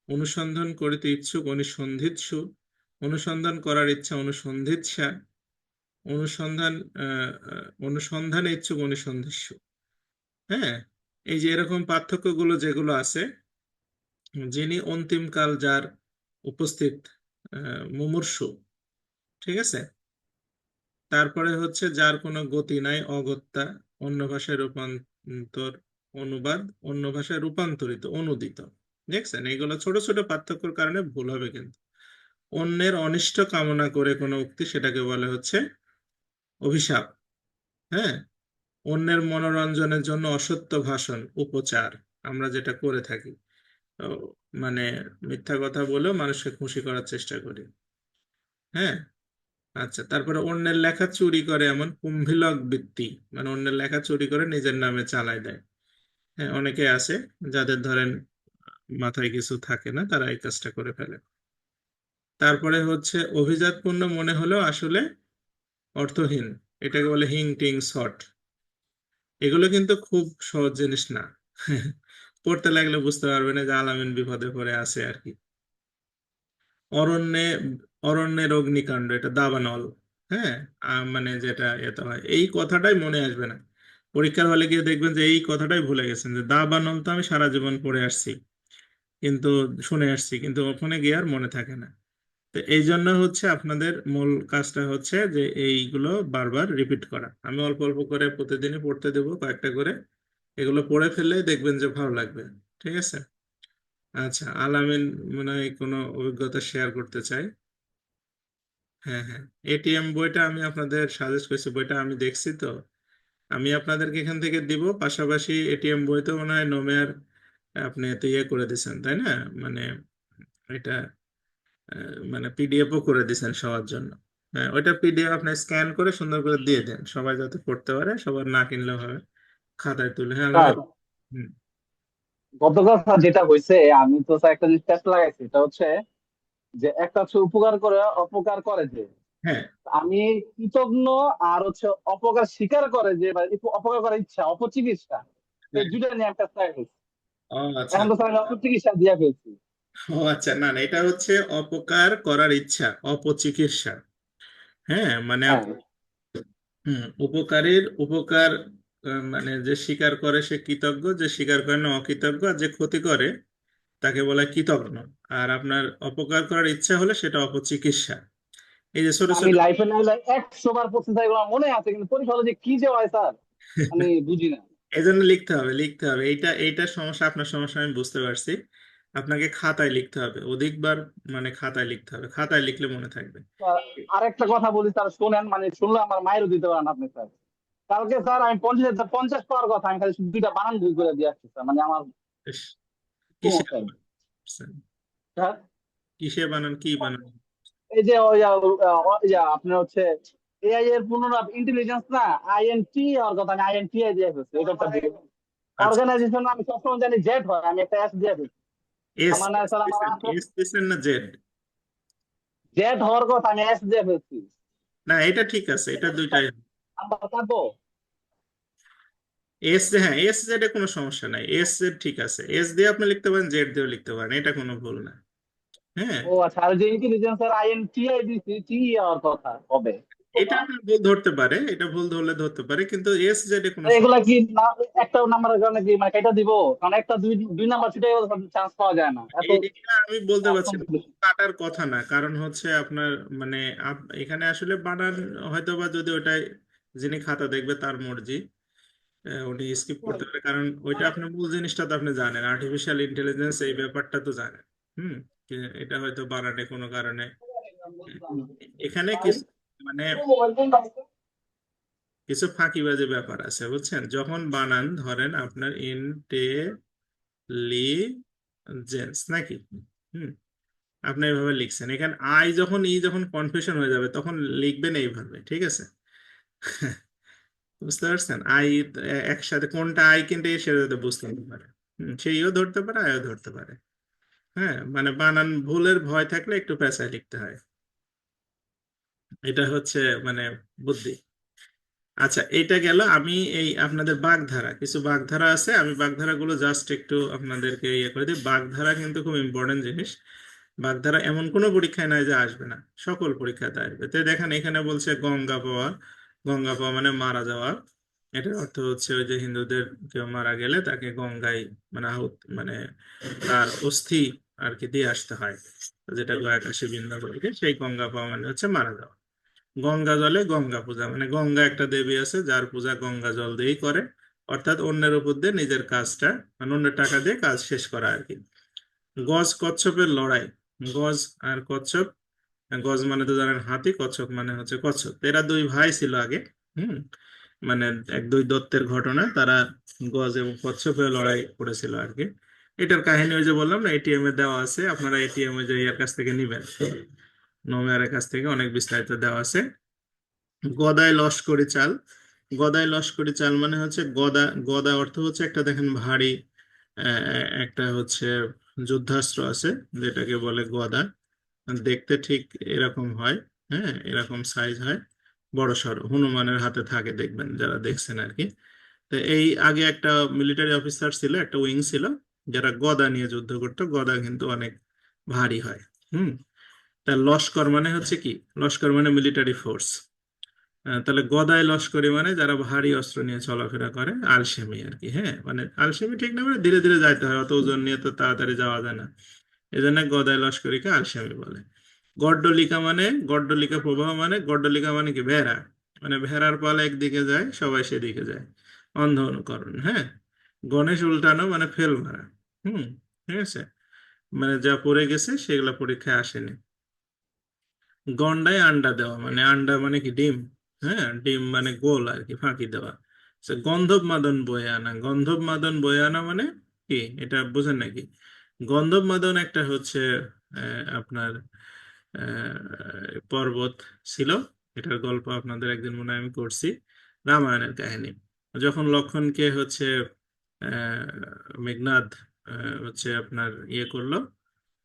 অনুসন্ধান করিতে ইচ্ছুক, অনুসন্ধিৎসু। অনুসন্ধান করার ইচ্ছা, অনুসন্ধিৎসা। অনুসন্ধান অনুসন্ধানে ইচ্ছুক, অনুসন্ধিৎসু। হ্যাঁ, এই যে এরকম পার্থক্যগুলো যেগুলো আছে, যিনি অন্তিমকাল যার উপস্থিত, মুমূর্ষু। ঠিক আছে, তারপরে হচ্ছে যার কোনো গতি নাই, অগত্যা। অন্য ভাষায় রূপান্তর, অনুবাদ, অন্য ভাষায় রূপান্তরিত, অনুদিত। দেখছেন, এইগুলো ছোট ছোট পার্থক্যের কারণে ভুল হবে কিন্তু। অন্যের অনিষ্ট কামনা করে কোনো উক্তি, সেটাকে বলে হচ্ছে অভিশাপ। হ্যাঁ, অন্যের মনোরঞ্জনের জন্য অসত্য ভাষণ উপচার আমরা যেটা করে থাকি। তো মানে মিথ্যা কথা বলেও মানুষকে খুশি করার চেষ্টা করি। হ্যাঁ। আচ্ছা, তারপরে অন্যের লেখা চুরি করে এমন কুম্ভিলক বৃত্তি, মানে অন্যের লেখা চুরি করে নিজের নামে চালায় দেয়। হ্যাঁ, অনেকে আছে যাদের ধরেন মাথায় কিছু থাকে না, তারা এই কাজটা করে ফেলে। তারপরে হচ্ছে অভিজাতপূর্ণ মনে হলেও আসলে অর্থহীন, এটাকে বলে হিং টিং শর্ট। এগুলো কিন্তু খুব সহজ জিনিস না। পড়তে লাগলে বুঝতে পারবে না যে আলামিন বিপদে পড়ে আছে আর কি। অরণ্যে অরণ্যের অগ্নিকাণ্ড, এটা দাবানল। হ্যাঁ। মানে যেটা এত হয় এই কথাটাই মনে আসবে না। পরীক্ষার হলে গিয়ে দেখবেন যে এই কথাটাই ভুলে গেছেন, যে দাবানল তো আমি সারা জীবন পড়ে আসছি, কিন্তু শুনে আসছি, কিন্তু ওখানে গিয়ে আর মনে থাকে না। তো এই জন্য হচ্ছে আপনাদের মূল কাজটা হচ্ছে যে এইগুলো বারবার রিপিট করা। আমি অল্প অল্প করে প্রতিদিনই পড়তে দেবো কয়েকটা করে, এগুলো পড়ে ফেললেই দেখবেন যে ভালো লাগবে। ঠিক আছে। আচ্ছা, আলামিন মনে হয় কোনো অভিজ্ঞতা শেয়ার করতে চাই। হ্যাঁ, হ্যাঁ। এটিএম বইটা আমি আপনাদের সাজেস্ট করছি, বইটা আমি দেখছি তো। আমি আপনাদেরকে এখান থেকে দিব, পাশাপাশি এটিএম বই তো মনে হয় নোমের আপনি তো ইয়ে করে দিচ্ছেন তাই না, মানে এটা মানে পিডিএফও করে দিচ্ছেন সবার জন্য। হ্যাঁ, ওইটা পিডিএফ আপনি স্ক্যান করে সুন্দর করে দিয়ে দেন, সবাই যাতে পড়তে পারে, সবার না কিনলেও হবে, খাতায় তুলে। হ্যাঁ, স্যার হুম, গতকাল স্যার যেটা হয়েছে, আমি তো স্যার একটা জিনিস টেস্ট লাগাইছি, এটা হচ্ছে যে একটা হচ্ছে উপকার করে অপকার করে যে, হ্যাঁ, আমি কৃতজ্ঞ, আর হচ্ছে অপকার স্বীকার করে যে বা অপকার করার ইচ্ছা, অপচিকিৎসা, এই হ্যাঁ। দুইটা নিয়ে একটা ট্রাই হয়েছে। ও আচ্ছা। এখন তো স্যার আমি অপচিকিৎসা দিয়ে ফেলছি। ও আচ্ছা, না না, এটা হচ্ছে অপকার করার ইচ্ছা, অপচিকিৎসা। হ্যাঁ, মানে হ্যাঁ, উপকারীর উপকার, মানে যে স্বীকার করে সে কৃতজ্ঞ, যে স্বীকার করে না অকৃতজ্ঞ, আর যে ক্ষতি করে তাকে বলা হয় কৃতজ্ঞ। আর আপনার অপকার করার ইচ্ছা হলে সেটা অপচিকিৎসা। এই যে ছোট আমি ছোট লাইফে না 100 বার পড়ছি স্যার, এগুলো মনে আছে, কিন্তু পরীক্ষা হলে যে কি যে হয় স্যার আমি বুঝি না। এই জন্য লিখতে হবে, লিখতে হবে। এইটার সমস্যা, আপনার সমস্যা আমি বুঝতে পারছি। আপনাকে খাতায় লিখতে হবে অধিকবার, মানে খাতায় লিখতে হবে, খাতায় লিখলে মনে থাকবে। স্যার, আরেকটা কথা বলি স্যার, শোনেন, মানে শুনলে আমার মায়েরও দিতে পারেন আপনি স্যার। কালকে স্যার আমি 50 পাওয়ার কথা, আমি খালি শুধু দুইটা বানান ভুল করে দিয়ে আসছি স্যার, মানে আমার ইস, কিসে সমস্যা। বানান? স্যার কিসে বানান, কি বানান? এই যে আপনার হচ্ছে এআই এর পূর্ণনাম ইন্টেলিজেন্স না, আইএনটি আর কথা, আমি আইএনটি দিয়ে ফেলছি, এটা একটা আচ্ছা, অর্গানাইজেশন আমি সবসময় জানি জেড হয়, আমি একটা এস দিয়ে ফেলছি। এস, আমার না স্যার, আমার আসলে এস দিছেন না জেড? জেড হওয়ার কথা, আমি এস দিয়ে ফেলছি। না, এটা ঠিক আছে, এটা দুইটাই। আমরা থাকবো। এস, হ্যাঁ, এস জেড এ কোনো সমস্যা নাই, এস জেড ঠিক আছে, এস দিয়ে আপনি লিখতে পারেন, জেড দিয়েও লিখতে পারেন, এটা কোনো ভুল না। হ্যাঁ, ও আচ্ছা, আর যে ইন্টেলিজেন্স এর আইএনটি দিছি, টি হওয়ার কথা হবে। এটা আপনার ভুল ধরতে পারে, এটা ভুল ধরলে ধরতে পারে, কিন্তু এস জেড এ কোনো এগুলা কি একটা নাম্বারের কারণে কি মানে কেটে দিব? কারণ একটা দুই দুই নাম্বার ছুটে গেলে চান্স পাওয়া যায় না এত। এটা আমি বলতে পারছি না, competition। কাটার কথা না, কারণ হচ্ছে আপনার মানে এখানে আসলে বানান হয়তো বা যদি ওটাই যিনি খাতা দেখবে তার মর্জি, উনি স্কিপ করতে পারে, কারণ ওইটা আপনার মূল জিনিসটা তো আপনি জানেন, আর্টিফিশিয়াল ইন্টেলিজেন্স এই ব্যাপারটা তো জানেন। হুম। এটা হয়তো বানানে কোনো কারণে এখানে কিছু মানে কিছু ফাঁকিবাজি ব্যাপার আছে বুঝছেন, যখন বানান ধরেন আপনার ইন্টেলিজেন্স নাকি, হুম, আপনি এইভাবে লিখছেন, এখানে আই যখন যখন কনফিউশন হয়ে যাবে তখন লিখবেন এইভাবে, ঠিক আছে? বুঝতে পারছেন? একসাথে কোনটা আই কিন্তু সেটা যাতে বুঝতে না পারে। সেইও ধরতে পারে, আয়ও ধরতে পারে। হ্যাঁ, মানে বানান ভুলের ভয় থাকলে একটু পেঁচায় লিখতে হয়, এটা হচ্ছে মানে বুদ্ধি। আচ্ছা, এটা গেল। আমি এই আপনাদের বাগধারা, কিছু বাগধারা আছে, আমি বাগধারাগুলো জাস্ট একটু আপনাদেরকে ইয়ে করে দিই। বাগধারা কিন্তু খুব ইম্পর্টেন্ট জিনিস। বাগধারা এমন কোনো পরীক্ষায় নাই যে আসবে না, সকল পরীক্ষাতে আসবে। তো দেখেন এখানে বলছে গঙ্গা পাওয়া, গঙ্গা পাওয়া মানে মারা যাওয়া। এটার অর্থ হচ্ছে ওই যে হিন্দুদের কেউ মারা গেলে তাকে গঙ্গায় মানে মানে তার অস্থি আর কি দিয়ে আসতে হয়, যেটা গয়া-কাশী বৃন্দাবনকে, সেই গঙ্গা পাওয়া মানে হচ্ছে মারা যাওয়া। গঙ্গা জলে গঙ্গা পূজা, মানে গঙ্গা একটা দেবী আছে যার পূজা গঙ্গা জল দিয়েই করে, অর্থাৎ অন্যের উপর দিয়ে নিজের কাজটা, মানে অন্যের টাকা দিয়ে কাজ শেষ করা আর কি। গজ কচ্ছপের লড়াই, গজ আর কচ্ছপ, গজ মানে তো জানেন হাতি, কচ্ছপ মানে হচ্ছে কচ্ছপ, এরা দুই ভাই ছিল আগে। হুম। মানে এক দুই দত্তের ঘটনা, তারা গজ এবং কচ্ছপ হয়ে লড়াই করেছিল আর কি। এটার কাহিনী ওই যে বললাম না, এটিএম এ দেওয়া আছে, আপনারা এটিএম এ যে ইয়ার কাছ থেকে নিবেন, নোমেয়ারের কাছ থেকে অনেক বিস্তারিত দেওয়া আছে। গদাই লস্করি চাল। গদাই লস্করি চাল মানে হচ্ছে গদা, গদা অর্থ হচ্ছে একটা দেখেন ভারী একটা হচ্ছে যুদ্ধাস্ত্র আছে যেটাকে বলে গদা। দেখতে ঠিক এরকম হয়, হ্যাঁ এরকম সাইজ হয়, বড় সড়ো, হনুমানের হাতে থাকে দেখবেন যারা দেখছেন আর কি। তো এই আগে একটা মিলিটারি অফিসার ছিল, একটা উইং ছিল যারা গদা নিয়ে যুদ্ধ করতো। গদা কিন্তু অনেক ভারী হয়। হুম। তা লস্কর মানে হচ্ছে কি, লস্কর মানে মিলিটারি ফোর্স। তাহলে গদাই লস্করি মানে যারা ভারী অস্ত্র নিয়ে চলাফেরা করে, আলসেমি আর কি। হ্যাঁ মানে আলসেমি ঠিক না, মানে ধীরে ধীরে যাইতে হয়, অত ওজন নিয়ে তো তাড়াতাড়ি যাওয়া যায় না, এই জন্য গদাই লস্করীকে আলসেমি বলে। গড্ডলিকা মানে, গড্ডলিকা প্রবাহ মানে, গড্ডলিকা মানে কি ভেড়া, মানে ভেড়ার পাল একদিকে যায় সবাই সেদিকে যায়, অন্ধ অনুকরণ। হ্যাঁ। গণেশ উল্টানো মানে ফেল মারা। হুম। ঠিক আছে, মানে যা পড়ে গেছে সেগুলো পরীক্ষায় আসেনি। গন্ডায় আন্ডা দেওয়া, মানে আন্ডা মানে কি ডিম, হ্যাঁ ডিম মানে গোল আর কি, ফাঁকি দেওয়া। গন্ধব মাদন বয়ে আনা, গন্ধব মাদন বয়ে আনা মানে কি, এটা বুঝেন নাকি? গন্ধব মাদন একটা হচ্ছে আপনার পর্বত ছিল, এটার গল্প আপনাদের একদিন মনে হয় আমি করছি, রামায়ণের কাহিনী। যখন লক্ষণকে হচ্ছে আহ মেঘনাদ হচ্ছে আপনার ইয়ে করলো,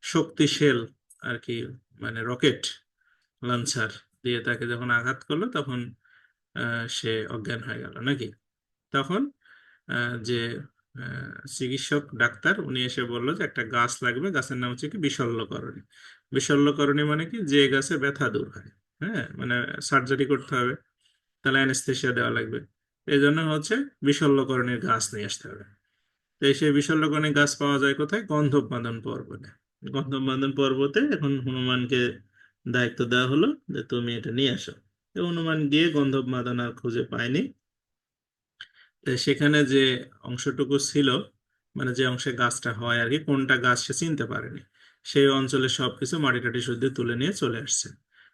শক্তিশাল আর কি, মানে রকেট লঞ্চার দিয়ে তাকে যখন আঘাত করলো, তখন সে অজ্ঞান হয়ে গেল নাকি। তখন যে চিকিৎসক ডাক্তার উনি এসে বললো যে একটা গাছ লাগবে, গাছের নাম হচ্ছে কি বিশল্যকরণী। বিশল্যকরণী মানে কি, যে গাছে ব্যথা দূর হয়, হ্যাঁ মানে সার্জারি করতে হবে, তাহলে অ্যানেস্থেসিয়া দেওয়া লাগবে, এই জন্য হচ্ছে বিশল্যকরণীর গাছ নিয়ে আসতে হবে। তো সেই বিশল্যকরণী গাছ পাওয়া যায় কোথায়, গন্ধবমাদন পর্বতে। গন্ধবমাদন পর্বতে এখন হনুমানকে দায়িত্ব দেওয়া হলো যে তুমি এটা নিয়ে আসো। তো হনুমান গিয়ে গন্ধবমাদন আর খুঁজে পায়নি। তো সেখানে যে অংশটুকু ছিল, মানে যে অংশে গাছটা হয় আর কি, কোনটা গাছ সে চিনতে পারেনি, সেই অঞ্চলে সবকিছু মাটি টাটি শুদ্ধ তুলে নিয়ে চলে আসছে।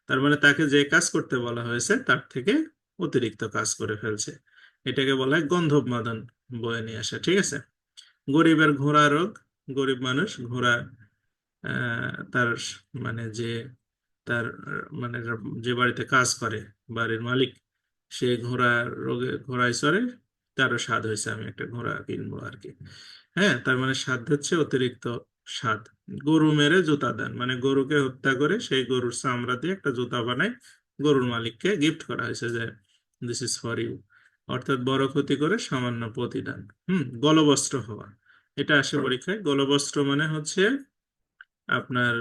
তার মানে তাকে যে কাজ করতে বলা হয়েছে তার থেকে অতিরিক্ত কাজ করে ফেলছে। এটাকে বলা হয় গন্ধবমাদন বয়ে নিয়ে আসা। ঠিক আছে। গরিবের ঘোড়া রোগ। গরিব মানুষ ঘোড়া তার মানে যে তার মানে যে বাড়িতে কাজ করে বাড়ির মালিক, সে ঘোড়া রোগে ঘোড়ায় চড়ে, তারও স্বাদ হয়েছে আমি একটা ঘোড়া কিনবো আর কি। হ্যাঁ তার মানে স্বাদ হচ্ছে অতিরিক্ত স্বাদ। গরু মেরে জুতা দেন, মানে গরুকে হত্যা করে সেই গরুর চামড়া দিয়ে একটা জুতা বানায় গরুর মালিককে গিফট করা হয়েছে যে দিস ইজ ফর ইউ, অর্থাৎ বড় ক্ষতি করে সামান্য প্রতিদান। গলবস্ত্র হওয়া, এটা আসে পরীক্ষায়। গলবস্ত্র মানে হচ্ছে আপনার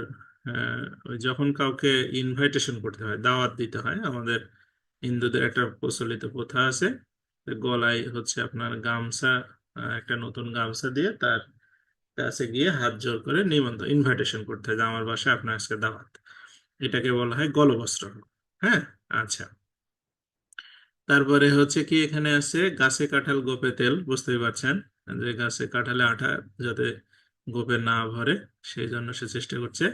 ওই যখন কাউকে ইনভাইটেশন করতে হয়, দাওয়াত দিতে হয়, আমাদের হিন্দুদের একটা প্রচলিত প্রথা আছে, যে গলায় হচ্ছে আপনার গামছা, একটা নতুন গামছা দিয়ে তার কাছে গিয়ে হাত জোর করে নিমন্ত্রণ ইনভাইটেশন করতে হয় যে আমার বাসায় আপনার আজকে দাওয়াত। এটাকে বলা হয় গলবস্ত্র। হ্যাঁ। আচ্ছা। তারপরে হচ্ছে কি এখানে আছে গাছে কাঁঠাল গোপে তেল, বুঝতেই পারছেন যে গাছে কাঁঠালে আঠা যাতে গোপে না ভরে, সেই জন্য সে চেষ্টা করছে।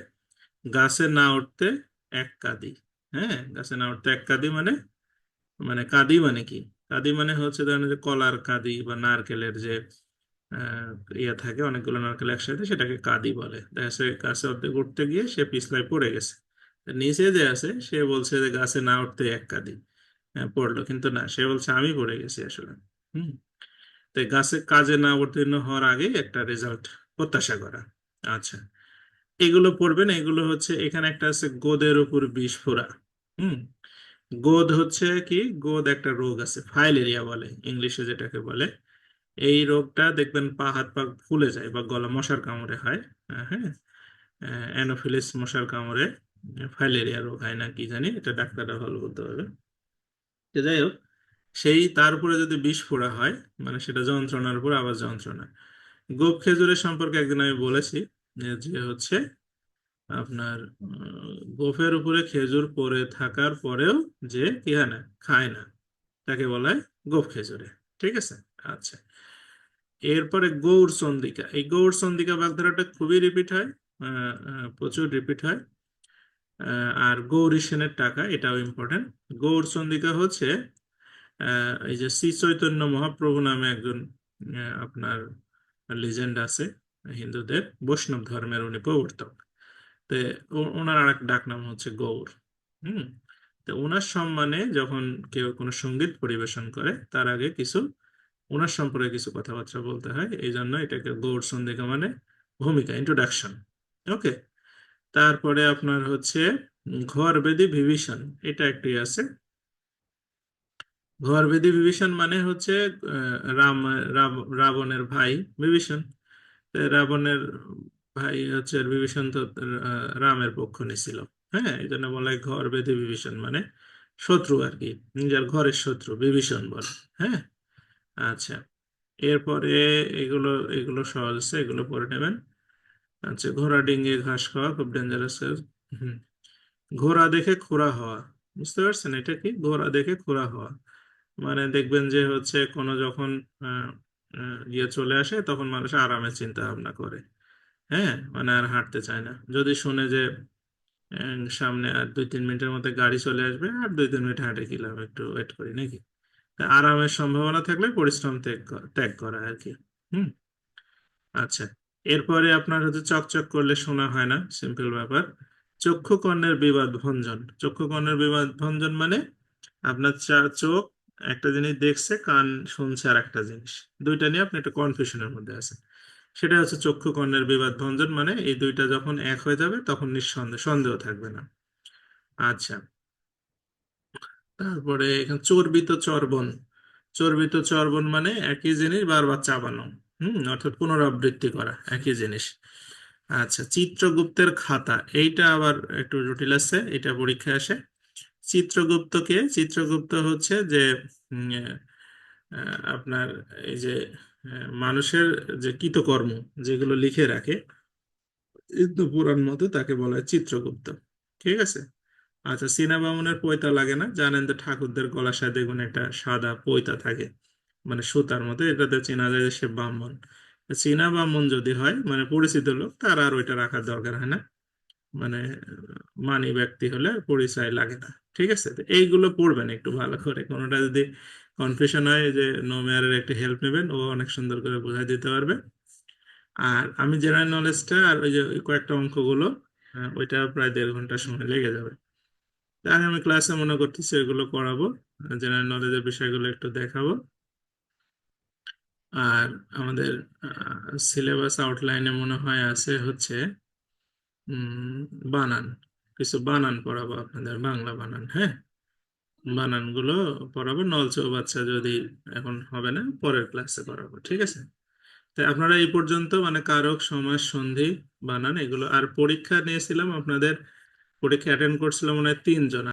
গাছে না উঠতে এক কাঁদি। হ্যাঁ গাছে না উঠতে এক কাঁদি মানে, মানে কাঁদি মানে কি, কাঁদি মানে হচ্ছে ধরেন যে কলার কাঁদি বা নারকেলের যে আহ ইয়ে থাকে অনেকগুলো নারকেল একসাথে, সেটাকে কাঁদি বলে। দেখা যাচ্ছে গাছে অর্ধেক উঠতে গিয়ে সে পিছলায় পড়ে গেছে, তা নিচে যে আছে সে বলছে যে গাছে না উঠতে এক কাঁদি। পড়লো কিন্তু না, সে বলছে আমি পড়ে গেছি আসলে। হম। তো গাছে কাজে না অবতীর্ণ হওয়ার আগেই একটা রেজাল্ট প্রত্যাশা করা। আচ্ছা, এগুলো পড়বেন। এগুলো হচ্ছে এখানে একটা আছে গোদের উপর বিষ ফোঁড়া। হুম। গোদ হচ্ছে কি, গোদ একটা রোগ আছে, ফাইলেরিয়া বলে ইংলিশে যেটাকে বলে। এই রোগটা দেখবেন পা হাত পা ফুলে যায় বা গলা মশার কামড়ে হয়। হ্যাঁ। অ্যানোফিলিস মশার কামড়ে ফাইলেরিয়া রোগ হয় না কি জানি, এটা ডাক্তাররা ভালো বলতে পারবে। তো যাই হোক, সেই তার উপরে যদি বিষ ফোঁড়া হয়, মানে সেটা যন্ত্রণার উপর আবার যন্ত্রণা। গোপ খেজুরের সম্পর্কে একদিন আমি বলেছি যে হচ্ছে আপনার গোফের উপরে খেজুর পড়ে থাকার পরেও যে কি হয় না, খায় না, তাকে বলা হয় গোফ খেজুরে। ঠিক আছে। আচ্ছা, এরপরে গৌড় চন্দ্রিকা। এই গৌড় চন্দ্রিকা বাগধারাটা খুবই রিপিট হয়, প্রচুর রিপিট হয়। আর গৌরী সেনের টাকা, এটাও ইম্পর্টেন্ট। গৌড় চন্দ্রিকা হচ্ছে এই যে শ্রী চৈতন্য মহাপ্রভু নামে একজন আপনার লিজেন্ড আছে হিন্দুদের, বৈষ্ণব ধর্মের উনি প্রবর্তক। তো ওনার আর এক ডাক নাম হচ্ছে গৌর। হুম। তো ওনার সম্মানে যখন কেউ কোনো সঙ্গীত পরিবেশন করে তার আগে কিছু ওনার সম্পর্কে কিছু কথাবার্তা বলতে হয়, এই জন্য এটাকে গৌড় সন্ধিকা মানে ভূমিকা, ইন্ট্রোডাকশন। ওকে। তারপরে আপনার হচ্ছে ঘর বেদি বিভীষণ, এটা একটি আছে। ঘর বেদি বিভীষণ মানে হচ্ছে রাবণের ভাই বিভীষণ। তো রাবণের ভাই হচ্ছে বিভীষণ, তো রামের পক্ষ নিছিল। হ্যাঁ, এই জন্য বলা হয় ঘর বেদি বিভীষণ মানে শত্রু আর কি, নিজের ঘরের শত্রু বিভীষণ বলে। হ্যাঁ। আচ্ছা, এরপরে এগুলো এগুলো সহজ আছে, এগুলো পড়ে নেবেন। আচ্ছা, ঘোড়া ডিঙ্গিয়ে ঘাস খাওয়া খুব ডেঞ্জারাস। হুম। ঘোড়া দেখে খোঁড়া হওয়া, বুঝতে পারছেন এটা কি? ঘোড়া দেখে খোঁড়া হওয়া মানে দেখবেন যে হচ্ছে কোনো যখন ইয়ে চলে আসে তখন মানুষ আরামে চিন্তা ভাবনা করে। হ্যাঁ, মানে আর হাঁটতে চায় না, যদি শুনে যে সামনে আর 2-3 মিনিটের মধ্যে গাড়ি চলে আসবে, আর 2-3 মিনিট হাঁটে গেলাম, একটু ওয়েট করি নাকি। তা আরামের সম্ভাবনা থাকলে পরিশ্রম ত্যাগ করা আর কি। হুম। আচ্ছা, এরপরে আপনার হচ্ছে চকচক করলে শোনা হয় না, সিম্পল ব্যাপার। চক্ষু কর্ণের বিবাদ ভঞ্জন, চক্ষু কর্ণের বিবাদ ভঞ্জন মানে আপনার চোখ একটা জিনিস দেখছে, কান শুনছে আর একটা জিনিস, দুইটা নিয়ে আপনি একটা কনফিউশনের মধ্যে আছেন। সেটা হচ্ছে চক্ষু কর্ণের বিবাদ ভঞ্জন, মানে এই দুইটা যখন এক হয়ে যাবে তখন সন্দেহ থাকবে না। আচ্ছা, তারপরে এখানে চর্বিত চর্বণ, চর্বিত চর্বণ মানে একই জিনিস বারবার চাবানো। অর্থাৎ পুনরাবৃত্তি করা একই জিনিস। আচ্ছা, চিত্রগুপ্তের খাতা, এইটা আবার একটু জটিল আছে, এটা পরীক্ষায় আসে। চিত্রগুপ্ত হচ্ছে যে উম, আপনার এই যে মানুষের যে কৃতকর্ম যেগুলো লিখে রাখে হিন্দু পুরাণ মতে তাকে বলা হয় চিত্রগুপ্ত। ঠিক আছে। আচ্ছা, চীনা বামুনের পৈতা লাগে না, জানেন তো ঠাকুরদের গলার সাথে দেখুন একটা সাদা পৈতা থাকে, মানে সুতার মতো, এটাতে চেনা যায় যে সে ব্রাহ্মণ। চীনা ব্রাহ্মণ যদি হয় মানে পরিচিত লোক, তার আর ওইটা রাখার দরকার হয় না, মানে মানি ব্যক্তি হলে আর পরিচয় লাগে না। ঠিক আছে, তো এইগুলো পড়বেন একটু ভালো করে, কোনোটা যদি কনফিউশন হয় যে নোমেয়ারের একটু হেল্প নেবেন, ও অনেক সুন্দর করে বোঝাই দিতে পারবে। আর আমি জেনারেল নলেজটা আর ওই যে ওই কয়েকটা অঙ্কগুলো, ওইটা প্রায় 1.5 ঘন্টা সময় লেগে যাবে। তাই আমি ক্লাসে মনে করতেছি এগুলো করাবো, জেনারেল নলেজের বিষয়গুলো একটু দেখাবো। আর আমাদের সিলেবাস আউটলাইনে মনে হয় আছে হচ্ছে বানান, কিছু বানান পড়াবো আপনাদের, বাংলা বানান। হ্যাঁ, বানানগুলো পড়াবো, বাচ্চা যদি এখন হবে না, পরের ক্লাসে পড়াবো। ঠিক আছে। তাই আপনারা এই পর্যন্ত মানে কারক সমাস সন্ধি বানান এগুলো, আর পরীক্ষা নিয়েছিলাম আপনাদের, পরীক্ষা অ্যাটেন্ড করছিলাম মনে হয় 3 জন।